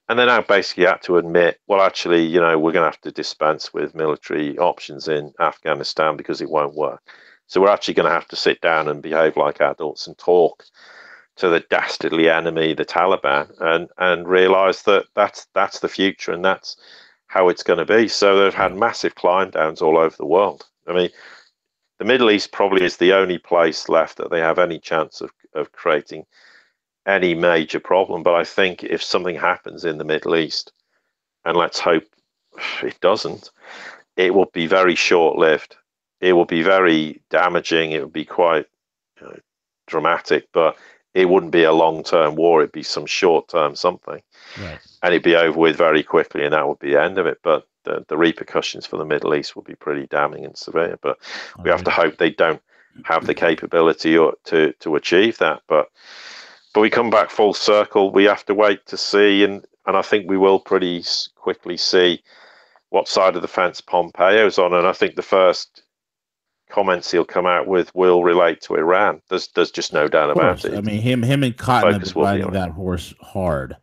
and they now basically had to admit, well, actually, we're going to have to dispense with military options in Afghanistan because it won't work. So we're actually going to have to sit down and behave like adults and talk to the dastardly enemy, the Taliban, and realize that that's the future and that's how it's going to be. So they've had massive climb downs all over the world. I mean, the Middle East probably is the only place left that they have any chance of creating any major problem. But I think if something happens in the Middle East, and let's hope it doesn't, it will be very short-lived. It will be very damaging. It will be quite dramatic, but it wouldn't be a long-term war. It'd be some short-term something. Right. And it'd be over with very quickly, and that would be the end of it. But the repercussions for the Middle East will be pretty damning and severe. But we have to hope they don't have the capability to achieve that. But we come back full circle. We have to wait to see, and I think we will pretty quickly see what side of the fence Pompeo's on. And I think the first comments he'll come out with will relate to Iran. There's just no doubt about it. I mean, him and Cotton have been riding that horse hard.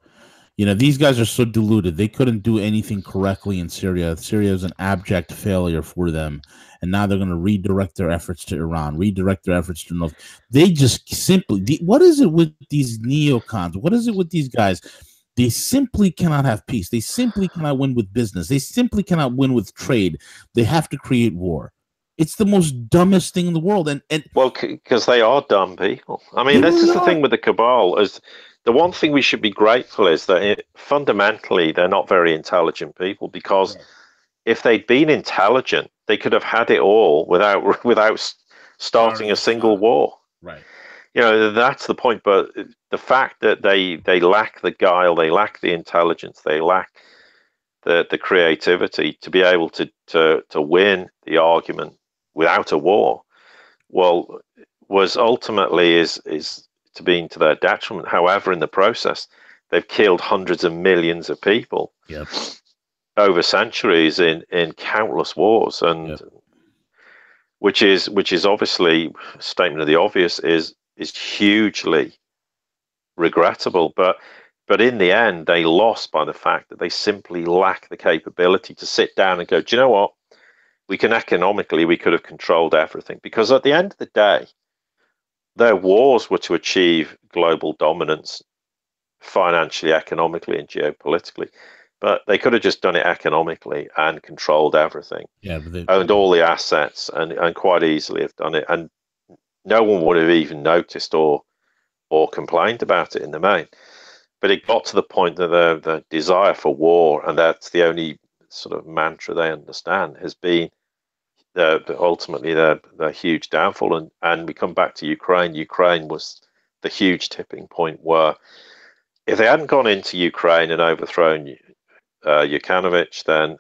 These guys are so deluded. They couldn't do anything correctly in Syria. Syria is an abject failure for them. And now they're going to redirect their efforts to Iran, redirect their efforts to North. They just simply, what is it with these neocons? What is it with these guys? They simply cannot have peace. They simply cannot win with business. They simply cannot win with trade. They have to create war. It's the most dumbest thing in the world. And well, because they are dumb people. I mean, this is the thing with the cabal. Is the one thing we should be grateful is that fundamentally they're not very intelligent people, because if they'd been intelligent, they could have had it all without starting a single war. Right. That's the point. But the fact that they lack the guile, they lack the intelligence, they lack the creativity to be able to win the argument without a war, well, was ultimately is to being to their detriment. However, in the process, they've killed hundreds of millions of people over centuries in countless wars, and which is obviously, a statement of the obvious, is hugely regrettable. But in the end, they lost by the fact that they simply lack the capability to sit down and go, do you know what? We could have controlled everything. Because at the end of the day, their wars were to achieve global dominance financially, economically, and geopolitically. But they could have just done it economically and controlled everything. Yeah, but owned all the assets and quite easily have done it. And no one would have even noticed or complained about it in the main. But it got to the point that the desire for war, and that's the only sort of mantra they understand, has been ultimately their huge downfall. And we come back to Ukraine. Ukraine was the huge tipping point where if they hadn't gone into Ukraine and overthrown Yanukovych, then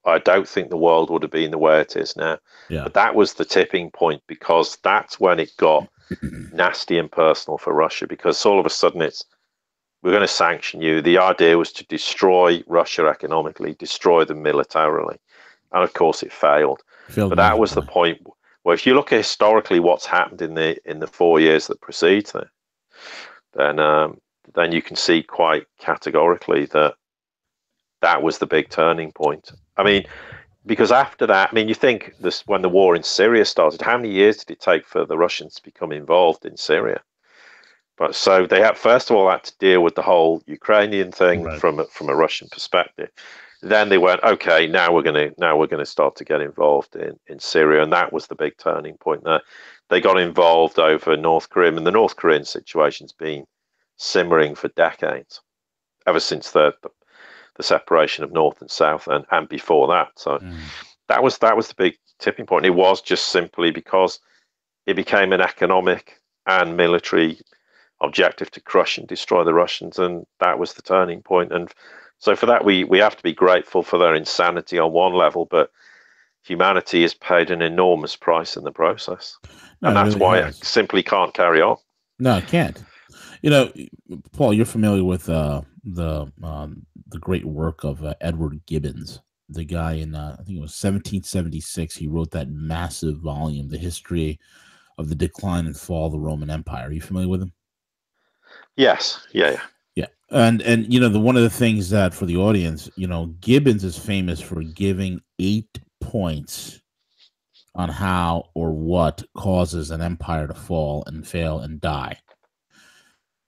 I don't think the world would have been the way it is now. Yeah. But that was the tipping point, because that's when it got nasty and personal for Russia, because all of a sudden we're going to sanction you. The idea was to destroy Russia economically, destroy them militarily, and of course it failed. But that was the point. Well, if you look at historically what's happened in the 4 years that precedes that, then you can see quite categorically that was the big turning point. I mean, because after that, I mean, you think this, when the war in Syria started, how many years did it take for the Russians to become involved in Syria? But so they had, first of all, had to deal with the whole Ukrainian thing from a Russian perspective. Then they went, okay, now we're gonna start to get involved in Syria, and that was the big turning point. There, they got involved over North Korea, and the North Korean situation's been simmering for decades, ever since the separation of North and South, and before that. So that was the big tipping point. It was just simply because it became an economic and military objective to crush and destroy the Russians, and that was the turning point. And so for that, we have to be grateful for their insanity on one level, but humanity has paid an enormous price in the process. No, and that's really why it simply can't carry on. No, it can't. You know, Paul, you're familiar with the great work of Edward Gibbons, the guy in, I think it was 1776. He wrote that massive volume, The History of the Decline and Fall of the Roman Empire. Are you familiar with him? Yes. Yeah. And you know, one of the things that, for the audience, you know, Gibbons is famous for giving 8 points on how or what causes an empire to fall and fail and die.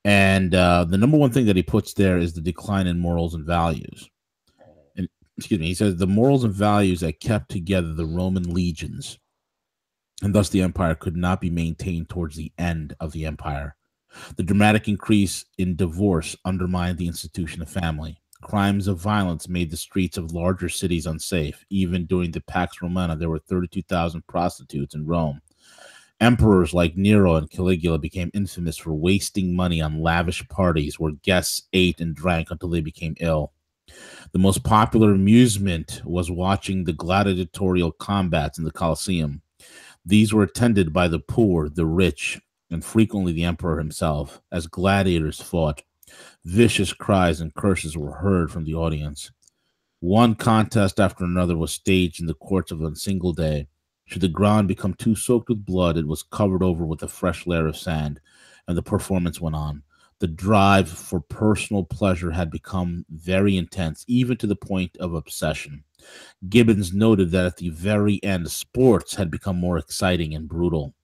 And the number one thing that he puts there is the decline in morals and values. And excuse me, he says the morals and values that kept together the Roman legions, and thus the empire could not be maintained towards the end of the empire. The dramatic increase in divorce undermined the institution of family. Crimes of violence made the streets of larger cities unsafe. Even during the Pax Romana, there were 32,000 prostitutes in Rome. Emperors like Nero and Caligula became infamous for wasting money on lavish parties where guests ate and drank until they became ill. The most popular amusement was watching the gladiatorial combats in the Colosseum. These were attended by the poor, the rich, and frequently the emperor himself. As gladiators fought, vicious cries and curses were heard from the audience. One contest after another was staged in the courts of a single day. Should the ground become too soaked with blood, it was covered over with a fresh layer of sand, and the performance went on. The drive for personal pleasure had become very intense, even to the point of obsession. Gibbons noted that at the very end, sports had become more exciting and brutal.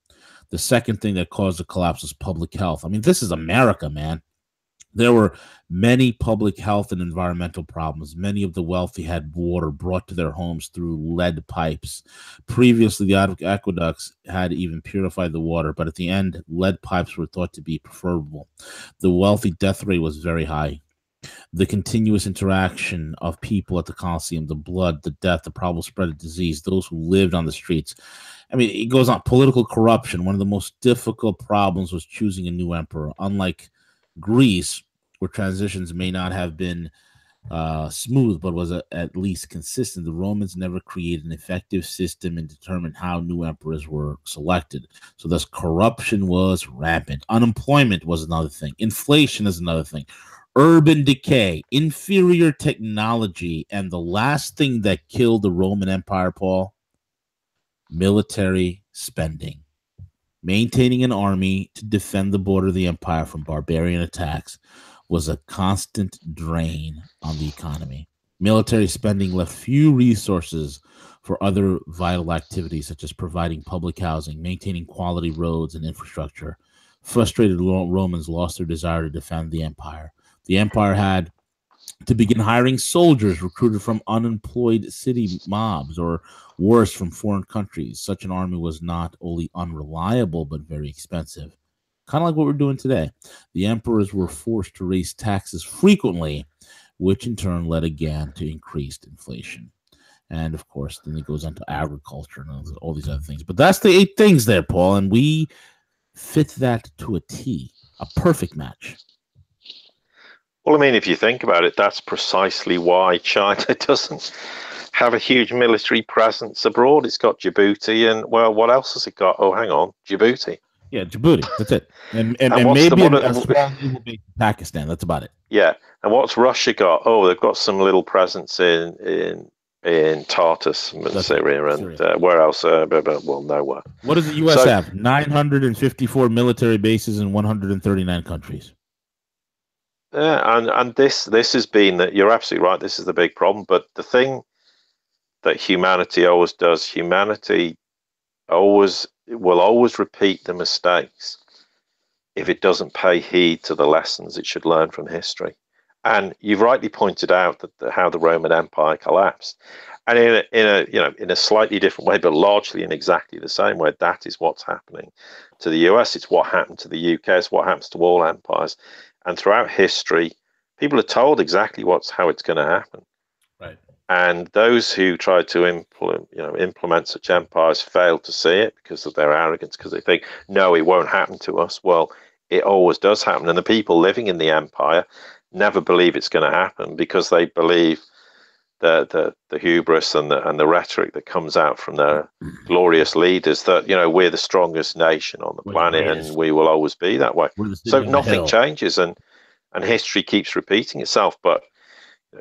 The second thing that caused the collapse was public health. I mean, this is America, man. There were many public health and environmental problems. Many of the wealthy had water brought to their homes through lead pipes. Previously, the aqueducts had even purified the water, but at the end, lead pipes were thought to be preferable. The wealthy death rate was very high. The continuous interaction of people at the Colosseum, the blood, the death, the probable spread of disease, those who lived on the streets. I mean, it goes on. Political corruption. One of the most difficult problems was choosing a new emperor. Unlike Greece, where transitions may not have been smooth, but was at least consistent, the Romans never created an effective system and determined how new emperors were selected. So thus corruption was rampant. Unemployment was another thing. Inflation is another thing. Urban decay, inferior technology, and the last thing that killed the Roman Empire, Paul, military spending. Maintaining an army to defend the border of the empire from barbarian attacks was a constant drain on the economy. Military spending left few resources for other vital activities, such as providing public housing, maintaining quality roads and infrastructure. Frustrated Romans lost their desire to defend the empire. The empire had to begin hiring soldiers recruited from unemployed city mobs, or worse, from foreign countries. Such an army was not only unreliable, but very expensive. Kind of like what we're doing today. The emperors were forced to raise taxes frequently, which in turn led again to increased inflation. And of course, then it goes on to agriculture and all these other things. But that's the 8 things there, Paul, and we fit that to a T. A perfect match. Well, I mean, if you think about it, that's precisely why China doesn't have a huge military presence abroad. It's got Djibouti, and, well, what else has it got? Oh, hang on, Djibouti. Yeah, Djibouti. That's it. And what's maybe a small naval base in Pakistan. That's about it. Yeah. And what's Russia got? Oh, they've got some little presence in Tartus and Syria, and where else? Well, nowhere. What does the U.S. have? 954 military bases in 139 countries. Yeah, and this has been that. You're absolutely right. This is the big problem. But the thing that humanity always does, humanity will always repeat the mistakes if it doesn't pay heed to the lessons it should learn from history. And you've rightly pointed out that how the Roman Empire collapsed, and in a slightly different way, but largely in exactly the same way. That is what's happening to the US. It's what happened to the UK. It's what happens to all empires. And throughout history, people are told exactly how it's going to happen. Right. And those who try to implement such empires fail to see it because of their arrogance, because they think, no, it won't happen to us. Well, it always does happen. And the people living in the empire never believe it's going to happen because they believe the hubris and the rhetoric that comes out from their glorious leaders that, we're the strongest nation on the planet and we will always be that way. So nothing changes and history keeps repeating itself. But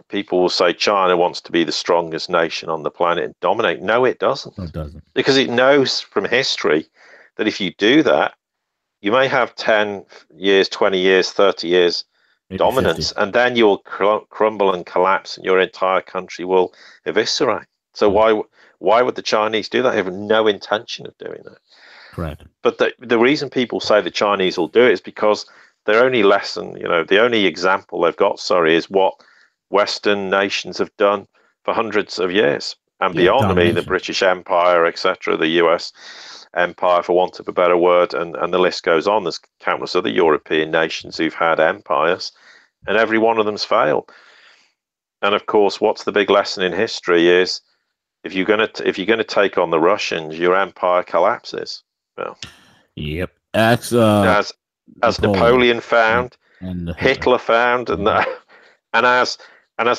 people will say China wants to be the strongest nation on the planet and dominate. No, it doesn't. No, it doesn't. Because it knows from history that if you do that, you may have 10 years, 20 years, 30 years maybe dominance, 50. And then you'll crumble and collapse and your entire country will eviscerate. So why would the Chinese do that? They have no intention of doing that. Correct. But the reason people say the Chinese will do it is because their only lesson, the only example they've got, is what Western nations have done for hundreds of years and beyond. I mean, the British Empire, etc., the US Empire, for want of a better word, and the list goes on. There's countless other European nations who've had empires, and every one of them's failed. And of course, what's the big lesson in history is if you're going to take on the Russians, your empire collapses. Well, yep. As Napoleon found, and Hitler found, and as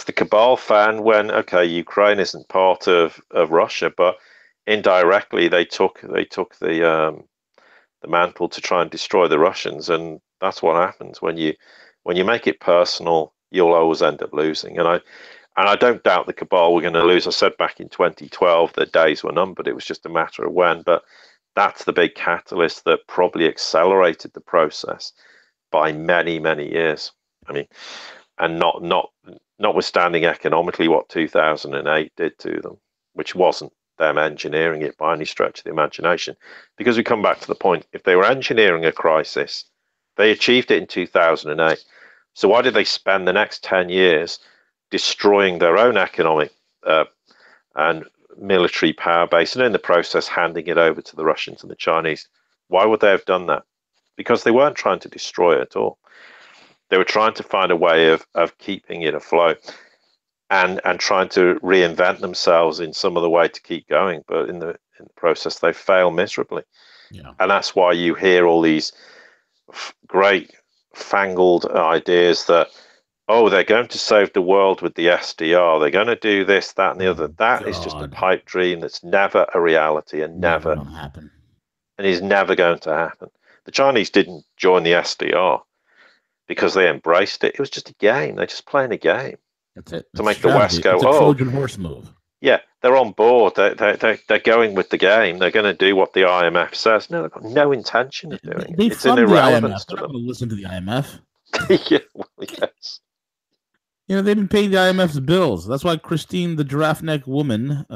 the cabal found when Ukraine isn't part of Russia, but indirectly they took the mantle to try and destroy the Russians, and that's what happens when you make it personal. You'll always end up losing, and I don't doubt the cabal were going to lose. I said back in 2012 the days were numbered. It was just a matter of when, but that's the big catalyst that probably accelerated the process by many, many years. I mean, and notwithstanding economically what 2008 did to them, which wasn't them engineering it by any stretch of the imagination. Because we come back to the point, if they were engineering a crisis, they achieved it in 2008. So why did they spend the next 10 years destroying their own economic and military power base, and in the process handing it over to the Russians and the Chinese? Why would they have done that? Because they weren't trying to destroy it at all. They were trying to find a way of keeping it afloat and trying to reinvent themselves in some other way to keep going. But in the process, they fail miserably. Yeah. And that's why you hear all these great fangled ideas that, they're going to save the world with the SDR. They're going to do this, that, and the other. That is just a pipe dream that's never a reality and never going to happen. And is never going to happen. The Chinese didn't join the SDR because they embraced it. It was just a game. They're just playing a game. That's it. To make the West go, it's a Trojan horse move. Yeah, they're on board. They're going with the game. They're going to do what the IMF says. No, they've got no intention of doing it. It's irrelevant to them. They're not going to listen to the IMF. Yeah, well, yes. They've been paying the IMF's bills. That's why Christine, the giraffe neck woman,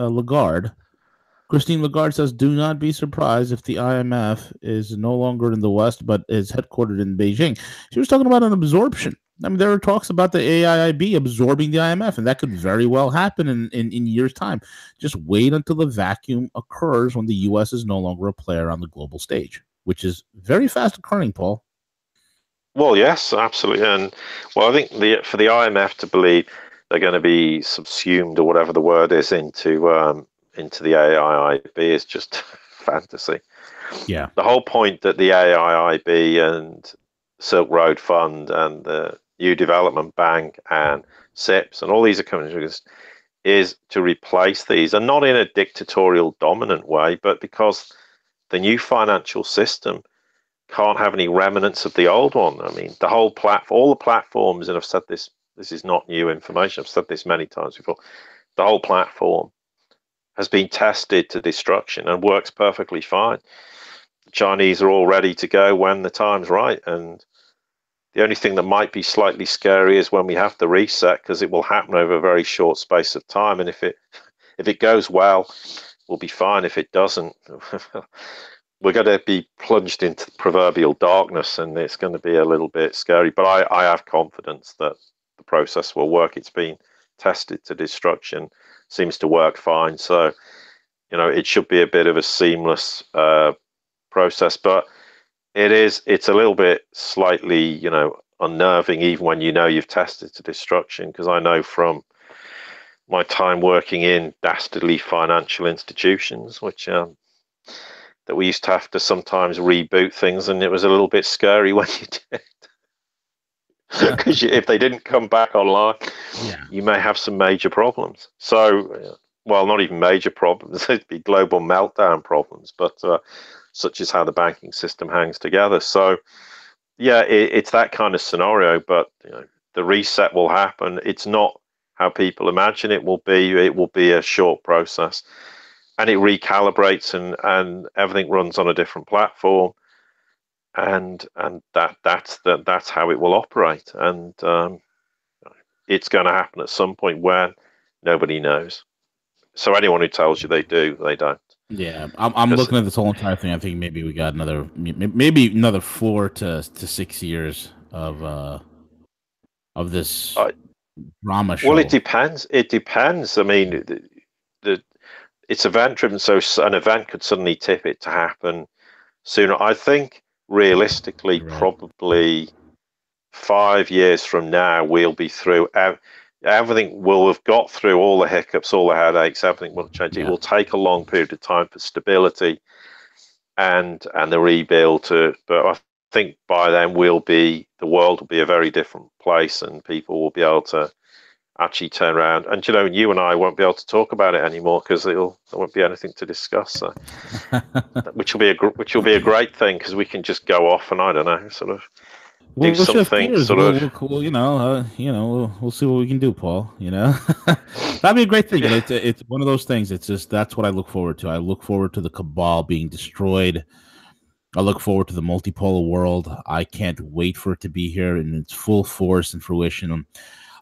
Christine Lagarde says, do not be surprised if the IMF is no longer in the West, but is headquartered in Beijing. She was talking about an absorption. I mean, there are talks about the AIIB absorbing the IMF, and that could very well happen in years' time. Just wait until the vacuum occurs when the U.S. is no longer a player on the global stage, which is very fast occurring, Paul. Well, yes, absolutely. And I think for the IMF to believe they're going to be subsumed, or whatever the word is, into the AIIB is just fantasy. Yeah. The whole point that the AIIB and Silk Road Fund and the New Development Bank and SIPs and all these are companies is to replace these, and not in a dictatorial dominant way, but because the new financial system can't have any remnants of the old one. I mean, the whole all the platforms, and I've said this is not new information, I've said this many times before, the whole platform has been tested to destruction and works perfectly fine. The Chinese are all ready to go when the time's right, and the only thing that might be slightly scary is when we have to reset, because it will happen over a very short space of time, and if it goes well, we'll be fine. If it doesn't, we're going to be plunged into proverbial darkness, and it's going to be a little bit scary. But I have confidence that the process will work. It's been tested to destruction, seems to work fine. So, it should be a bit of a seamless process. But it's a little bit slightly, unnerving, even when you've tested to destruction, because I know from my time working in dastardly financial institutions, which that we used to have to sometimes reboot things, and it was a little bit scary when you did. Because if they didn't come back online, you may have some major problems. So, well, not even major problems, it'd be global meltdown problems, but such is how the banking system hangs together. So, yeah, it's that kind of scenario, but the reset will happen. It's not how people imagine it will be. It will be a short process, and it recalibrates, and everything runs on a different platform, and that's how it will operate. And it's going to happen at some point where nobody knows. So anyone who tells you they do, they don't. Yeah, I'm looking at this whole entire thing. I think maybe we got maybe another 4 to 6 years of this drama show. Well, it depends. It depends. I mean, it's event driven, so an event could suddenly tip it to happen sooner. I think realistically, probably 5 years from now, we'll be through everything. We'll have got through all the hiccups, all the headaches. Everything will change. It will take a long period of time for stability and the rebuild but I think by then the world will be a very different place, and people will be able to actually turn around. And you and I won't be able to talk about it anymore, because there won't be anything to discuss. So, which will be a great thing, because we can just go off and, I don't know, sort of do something. We'll see what we can do, Paul. That'd be a great thing. It's one of those things. It's just, that's what I look forward to. I look forward to the cabal being destroyed. I look forward to the multipolar world. I can't wait for it to be here in its full force and fruition.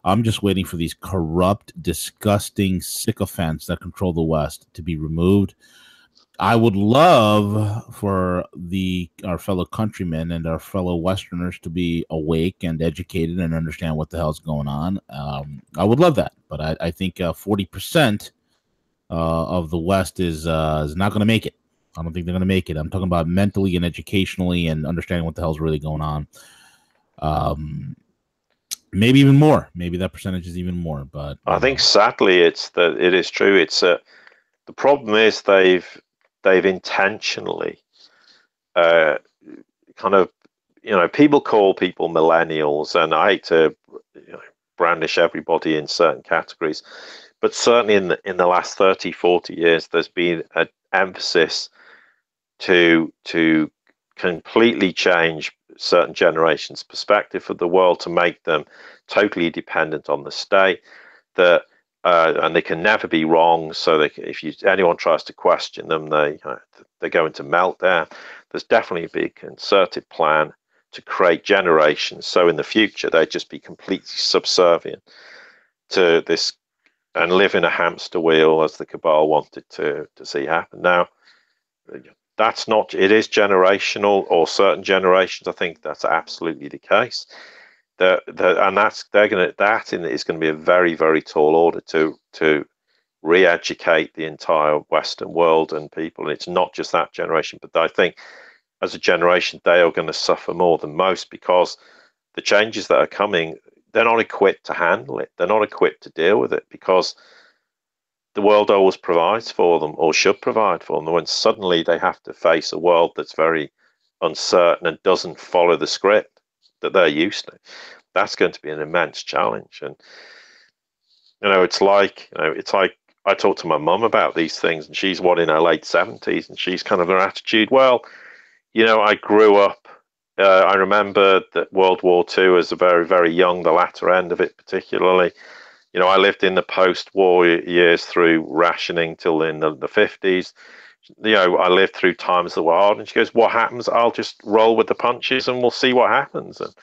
I'm just waiting for these corrupt, disgusting sycophants that control the West to be removed. I would love for our fellow countrymen and our fellow Westerners to be awake and educated and understand what the hell's going on. I would love that, but I think 40% of the West is not going to make it. I don't think they're going to make it. I'm talking about mentally and educationally and understanding what the hell's really going on. Maybe even more. Maybe that percentage is even more. But I think sadly, it is true. It's the problem is they've intentionally kind of, people call people millennials, and I hate to brandish everybody in certain categories, but certainly in the last 30, 40 years, there's been an emphasis to completely change certain generations' perspective of the world, to make them totally dependent on the state, and they can never be wrong. So if anyone tries to question them, they go into meltdown. There's definitely a big concerted plan to create generations, so in the future they'd just be completely subservient to this and live in a hamster wheel, as the cabal wanted to see happen. Now, that's not. It is generational, or certain generations. I think that's absolutely the case. That is going to be a very, very tall order to re-educate the entire Western world and people. And it's not just that generation, but I think as a generation, they are going to suffer more than most, because the changes that are coming, they're not equipped to handle it. They're not equipped to deal with it, because the world always provides for them, or should provide for them. When suddenly they have to face a world that's very uncertain and doesn't follow the script that they're used to, that's going to be an immense challenge. And it's like I talk to my mum about these things, and she's in her late 70s, and she's kind of her attitude. Well, I grew up I remember that World War II was very, very young, the latter end of it particularly. You know, I lived in the post-war years through rationing till in the 50s. You know, I lived through times that were hard. And she goes, what happens? I'll just roll with the punches and we'll see what happens. And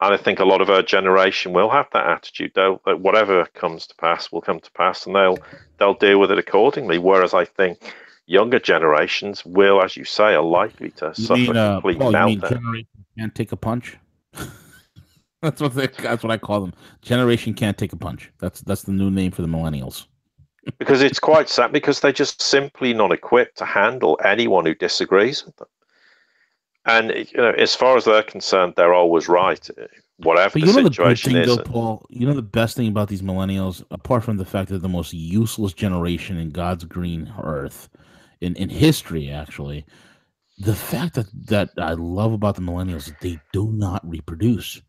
I think a lot of her generation will have that attitude. Whatever comes to pass will come to pass, and they'll deal with it accordingly. Whereas I think younger generations will, as you say, are likely to suffer a complete Paul, meltdown. You mean generation can't take a punch? That's what I call them. Generation can't take a punch. That's the new name for the millennials. Because it's quite sad, because they're just simply not equipped to handle anyone who disagrees with them. And you know, as far as they're concerned, they're always right, whatever the situation is. Though, Paul, you know the best thing about these millennials, apart from the fact that they're the most useless generation in God's green earth, in history, actually, the fact that I love about the millennials is they do not reproduce.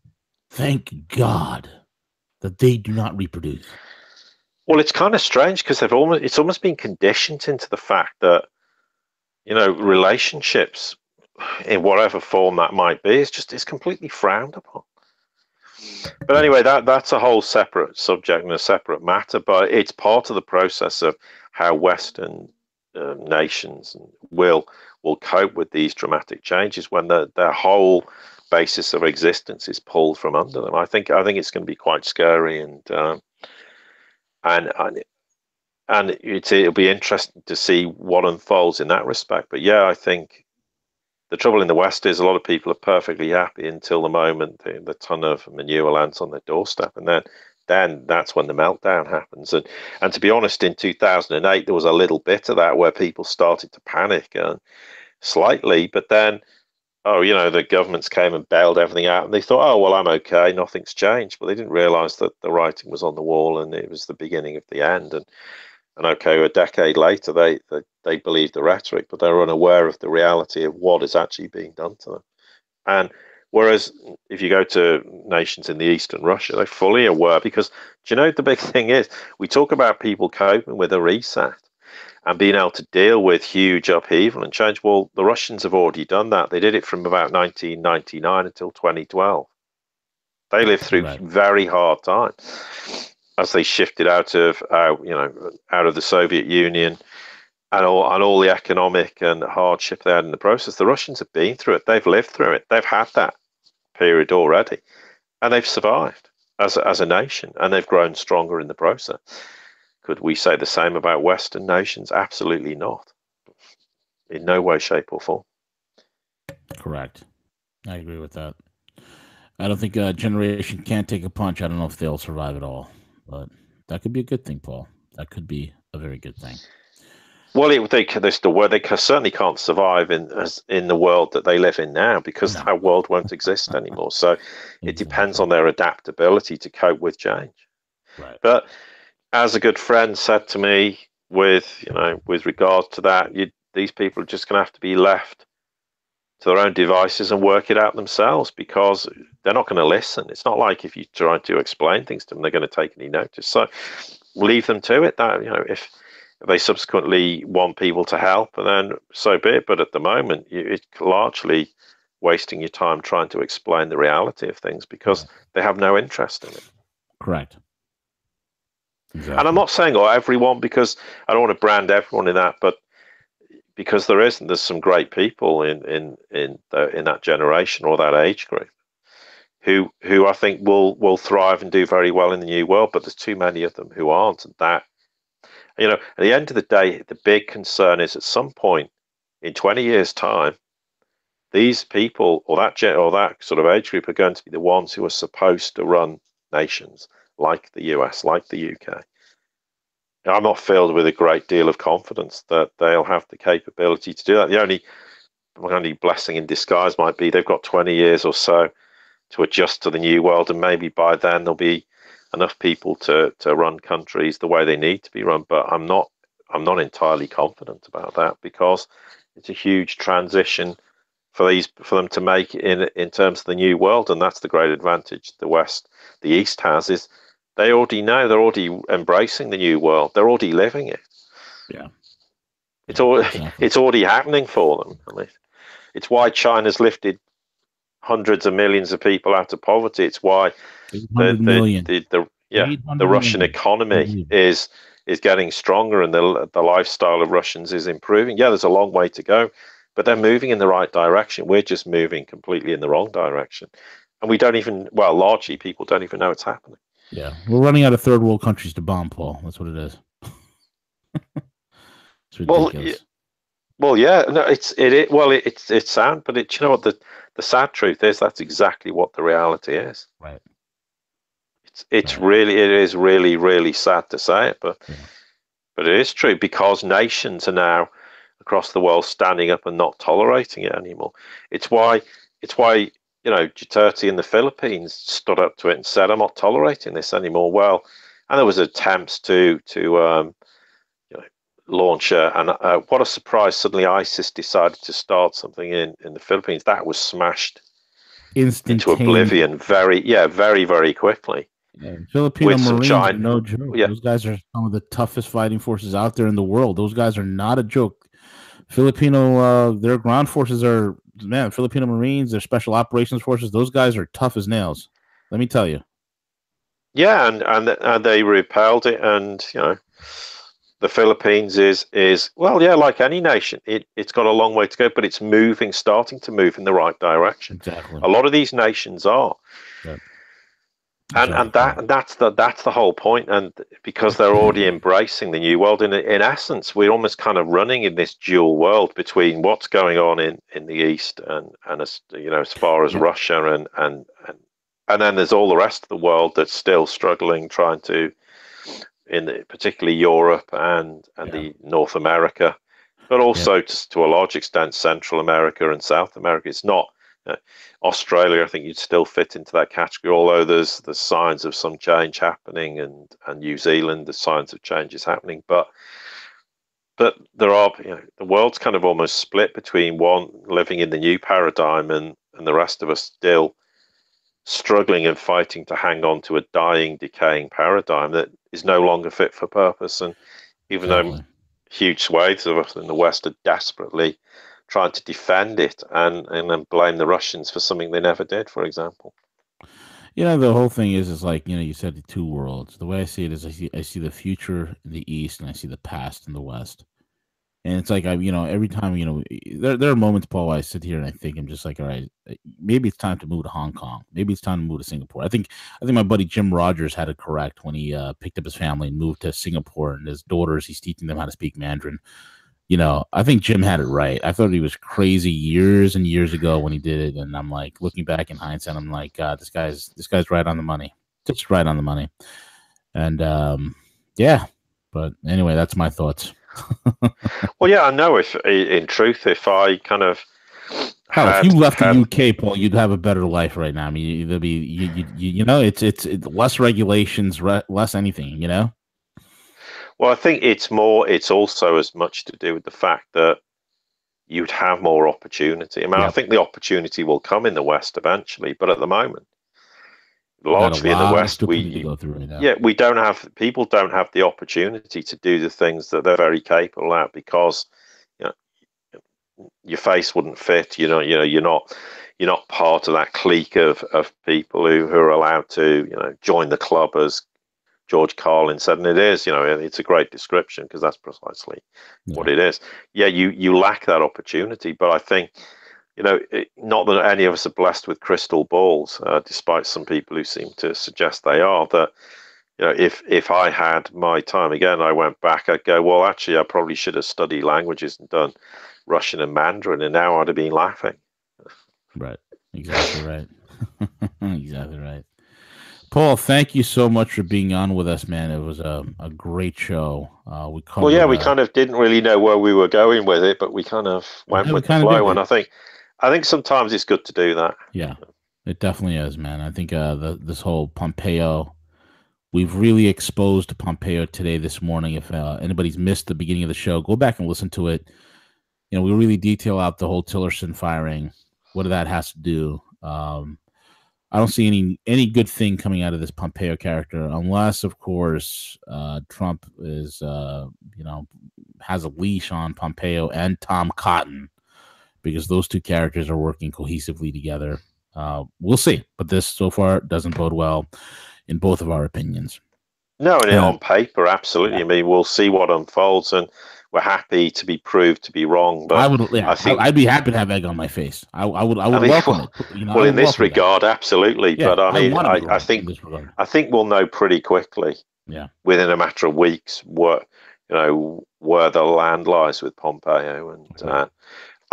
Thank God that they do not reproduce. Well, it's kind of strange because it's almost been conditioned into the fact that, you know, relationships in whatever form that might be it's completely frowned upon. But anyway, that's a whole separate subject and a separate matter, but it's part of the process of how Western nations will cope with these dramatic changes when their whole basis of existence is pulled from under them. I think it's going to be quite scary, and it'll be interesting to see what unfolds in that respect. But yeah, I think the trouble in the West is a lot of people are perfectly happy until the moment the ton of manure lands on their doorstep, and then that's when the meltdown happens. And to be honest, in 2008 there was a little bit of that where people started to panic slightly, but then, oh, you know, the governments came and bailed everything out, and they thought, oh well, I'm okay, nothing's changed. But they didn't realise that the writing was on the wall, and it was the beginning of the end. And okay, a decade later, they believe the rhetoric, but they're unaware of the reality of what is actually being done to them. And whereas if you go to nations in the East and Russia, they're fully aware, because do you know the big thing is, we talk about people coping with a reset and being able to deal with huge upheaval and change. Well, the Russians have already done that. They did it from about 1999 until 2012. They lived through very hard times as they shifted out of the Soviet Union and all the economic and hardship they had in the process. The Russians have been through it. They've lived through it. They've had that period already, and they've survived as a nation, and they've grown stronger in the process. Could we say the same about Western nations? Absolutely not. In no way, shape, or form. Correct. I agree with that. I don't think a generation can't take a punch. I don't know if they'll survive at all, but that could be a good thing, Paul. That could be a very good thing. Well, they certainly can't survive in the world that they live in now, because that world won't exist anymore. So it depends on their adaptability to cope with change. Right. But as a good friend said to me, with regard to that, these people are just going to have to be left to their own devices and work it out themselves, because they're not going to listen. It's not like if you try to explain things to them, they're going to take any notice. So leave them to it. That, if they subsequently want people to help, and then so be it. But at the moment, it's largely wasting your time trying to explain the reality of things, because they have no interest in it. Correct. Exactly. And I'm not saying everyone, because I don't want to brand everyone in that, but because there's some great people in that generation or that age group who I think will thrive and do very well in the new world, but there's too many of them who aren't. And that, at the end of the day, the big concern is at some point in 20 years' time, these people or that sort of age group are going to be the ones who are supposed to run nations like the US, like the UK. I'm not filled with a great deal of confidence that they'll have the capability to do that. The only blessing in disguise might be they've got 20 years or so to adjust to the new world, and maybe by then there'll be enough people to run countries the way they need to be run. But I'm not entirely confident about that, because it's a huge transition for them to make in terms of the new world, and that's the great advantage the East has, is they already know, they're already embracing the new world, they're already living it. Yeah, it's already happening for them. I mean, it's why China's lifted hundreds of millions of people out of poverty. It's why the Russian economy is getting stronger and the lifestyle of Russians is improving. Yeah, there's a long way to go, but they're moving in the right direction. We're just moving completely in the wrong direction. And we don't even, largely people don't even know it's happening. Yeah, we're running out of third world countries to bomb, Paul. That's what it is. It's ridiculous. Well, yeah, no, it's sad, but you know what the sad truth is? That's exactly what the reality is. Right. It is really, really sad to say it, but it is true, because nations are now across the world standing up and not tolerating it anymore. It's why Duterte in the Philippines stood up to it and said, "I'm not tolerating this anymore." Well, and there was attempts to launch what a surprise! Suddenly, ISIS decided to start something in the Philippines that was smashed into oblivion very, very quickly. Yeah, Filipino Marines are no joke. Yeah. Those guys are some of the toughest fighting forces out there in the world. Those guys are not a joke. Filipino, their ground forces are, Filipino Marines, their special operations forces, those guys are tough as nails. Let me tell you. Yeah, and they repelled it, and the Philippines is like any nation, it's got a long way to go, but it's starting to move in the right direction. Exactly. A lot of these nations are. Yep. And that's the whole point, and because they're already embracing the new world. In essence, we're almost kind of running in this dual world between what's going on in the East and as far as Russia and then there's all the rest of the world that's still struggling, trying to, particularly Europe and the North America, but also to a large extent Central America and South America. It's not. Australia, I think you'd still fit into that category, although there's signs of some change happening, and New Zealand, the signs of change is happening, but there are, the world's kind of almost split between one living in the new paradigm and the rest of us still struggling and fighting to hang on to a dying, decaying paradigm that is no longer fit for purpose. And even though huge swathes of us in the West are desperately trying to defend it and then blame the Russians for something they never did, for example. The whole thing is like, you said the two worlds. The way I see it is I see the future in the East and I see the past in the West. And it's like, every time, there are moments, Paul, I sit here and I think, I'm just like, all right, maybe it's time to move to Hong Kong. Maybe it's time to move to Singapore. I think my buddy Jim Rogers had it correct when he picked up his family and moved to Singapore, and his daughters, he's teaching them how to speak Mandarin. I think Jim had it right. I thought he was crazy years and years ago when he did it. And I'm like, looking back in hindsight, I'm like, God, this guy's right on the money. Just right on the money. And, but anyway, that's my thoughts. Well, yeah, I know if I kind of if you left the UK, Paul, you'd have a better life right now. I mean, there'd be, it's less regulations, less anything, Well, I think it's also as much to do with the fact that you'd have more opportunity. I mean, I think the opportunity will come in the West eventually, but at the moment, largely in the West, people don't have the opportunity to do the things that they're very capable at, because your face wouldn't fit. You're not part of that clique of people who are allowed to join the club, as George Carlin said, and it is, it's a great description, because that's precisely what it is. Yeah, you lack that opportunity, but I think, not that any of us are blessed with crystal balls, despite some people who seem to suggest they are, that, if I had my time again, I went back, I'd go, well, actually, I probably should have studied languages and done Russian and Mandarin, and now I'd have been laughing. Right. Exactly right. Exactly right. Paul, thank you so much for being on with us, man. It was a great show. We kind of didn't really know where we were going with it, but we kind of went with the flow. And I think sometimes it's good to do that. Yeah, it definitely is, man. I think this whole Pompeo, we've really exposed Pompeo today, this morning. If anybody's missed the beginning of the show, go back and listen to it. We really detail out the whole Tillerson firing, what that has to do. I don't see any good thing coming out of this Pompeo character, unless, of course, Trump is, has a leash on Pompeo and Tom Cotton, because those two characters are working cohesively together. We'll see. But this so far doesn't bode well in both of our opinions. No, and on paper, absolutely. Yeah. I mean, we'll see what unfolds, and we're happy to be proved to be wrong. But I'd be happy to have egg on my face. I would welcome it. Well, in this regard, absolutely. Yeah, but I mean, I think we'll know pretty quickly. Yeah, within a matter of weeks, where the land lies with Pompeo, and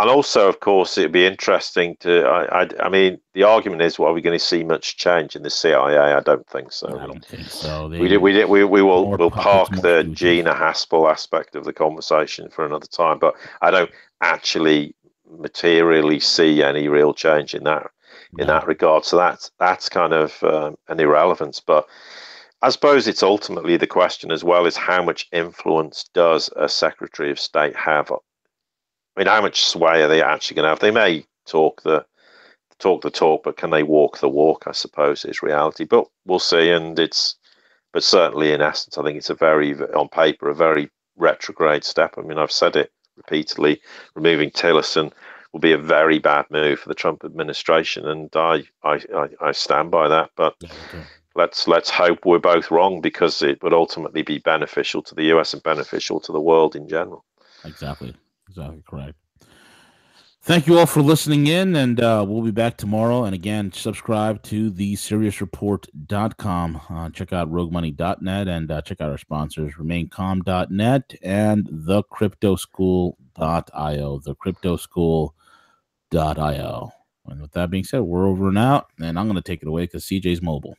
also, of course, it'd be interesting to. I mean, the argument is, well, are we going to see much change in the CIA? I don't think so. I don't think so. We'll park the Gina Haspel aspect of the conversation for another time, but I don't actually materially see any real change in that regard. So that's kind of an irrelevance. But I suppose it's ultimately the question as well is how much influence does a Secretary of State have? I mean, how much sway are they actually going to have? They may talk the talk, but can they walk the walk? I suppose is reality, but we'll see. But certainly in essence, I think it's on paper, a very retrograde step. I mean, I've said it repeatedly. Removing Tillerson will be a very bad move for the Trump administration, and I stand by that. But let's hope we're both wrong, because it would ultimately be beneficial to the US and beneficial to the world in general. Exactly correct. Thank you all for listening in, and we'll be back tomorrow. And again, subscribe to theseriousreport.com. Check out roguemoney.net, and check out our sponsors, remaincalm.net and thecryptoschool.io. Thecryptoschool.io. And with that being said, we're over and out, and I'm going to take it away because CJ's mobile.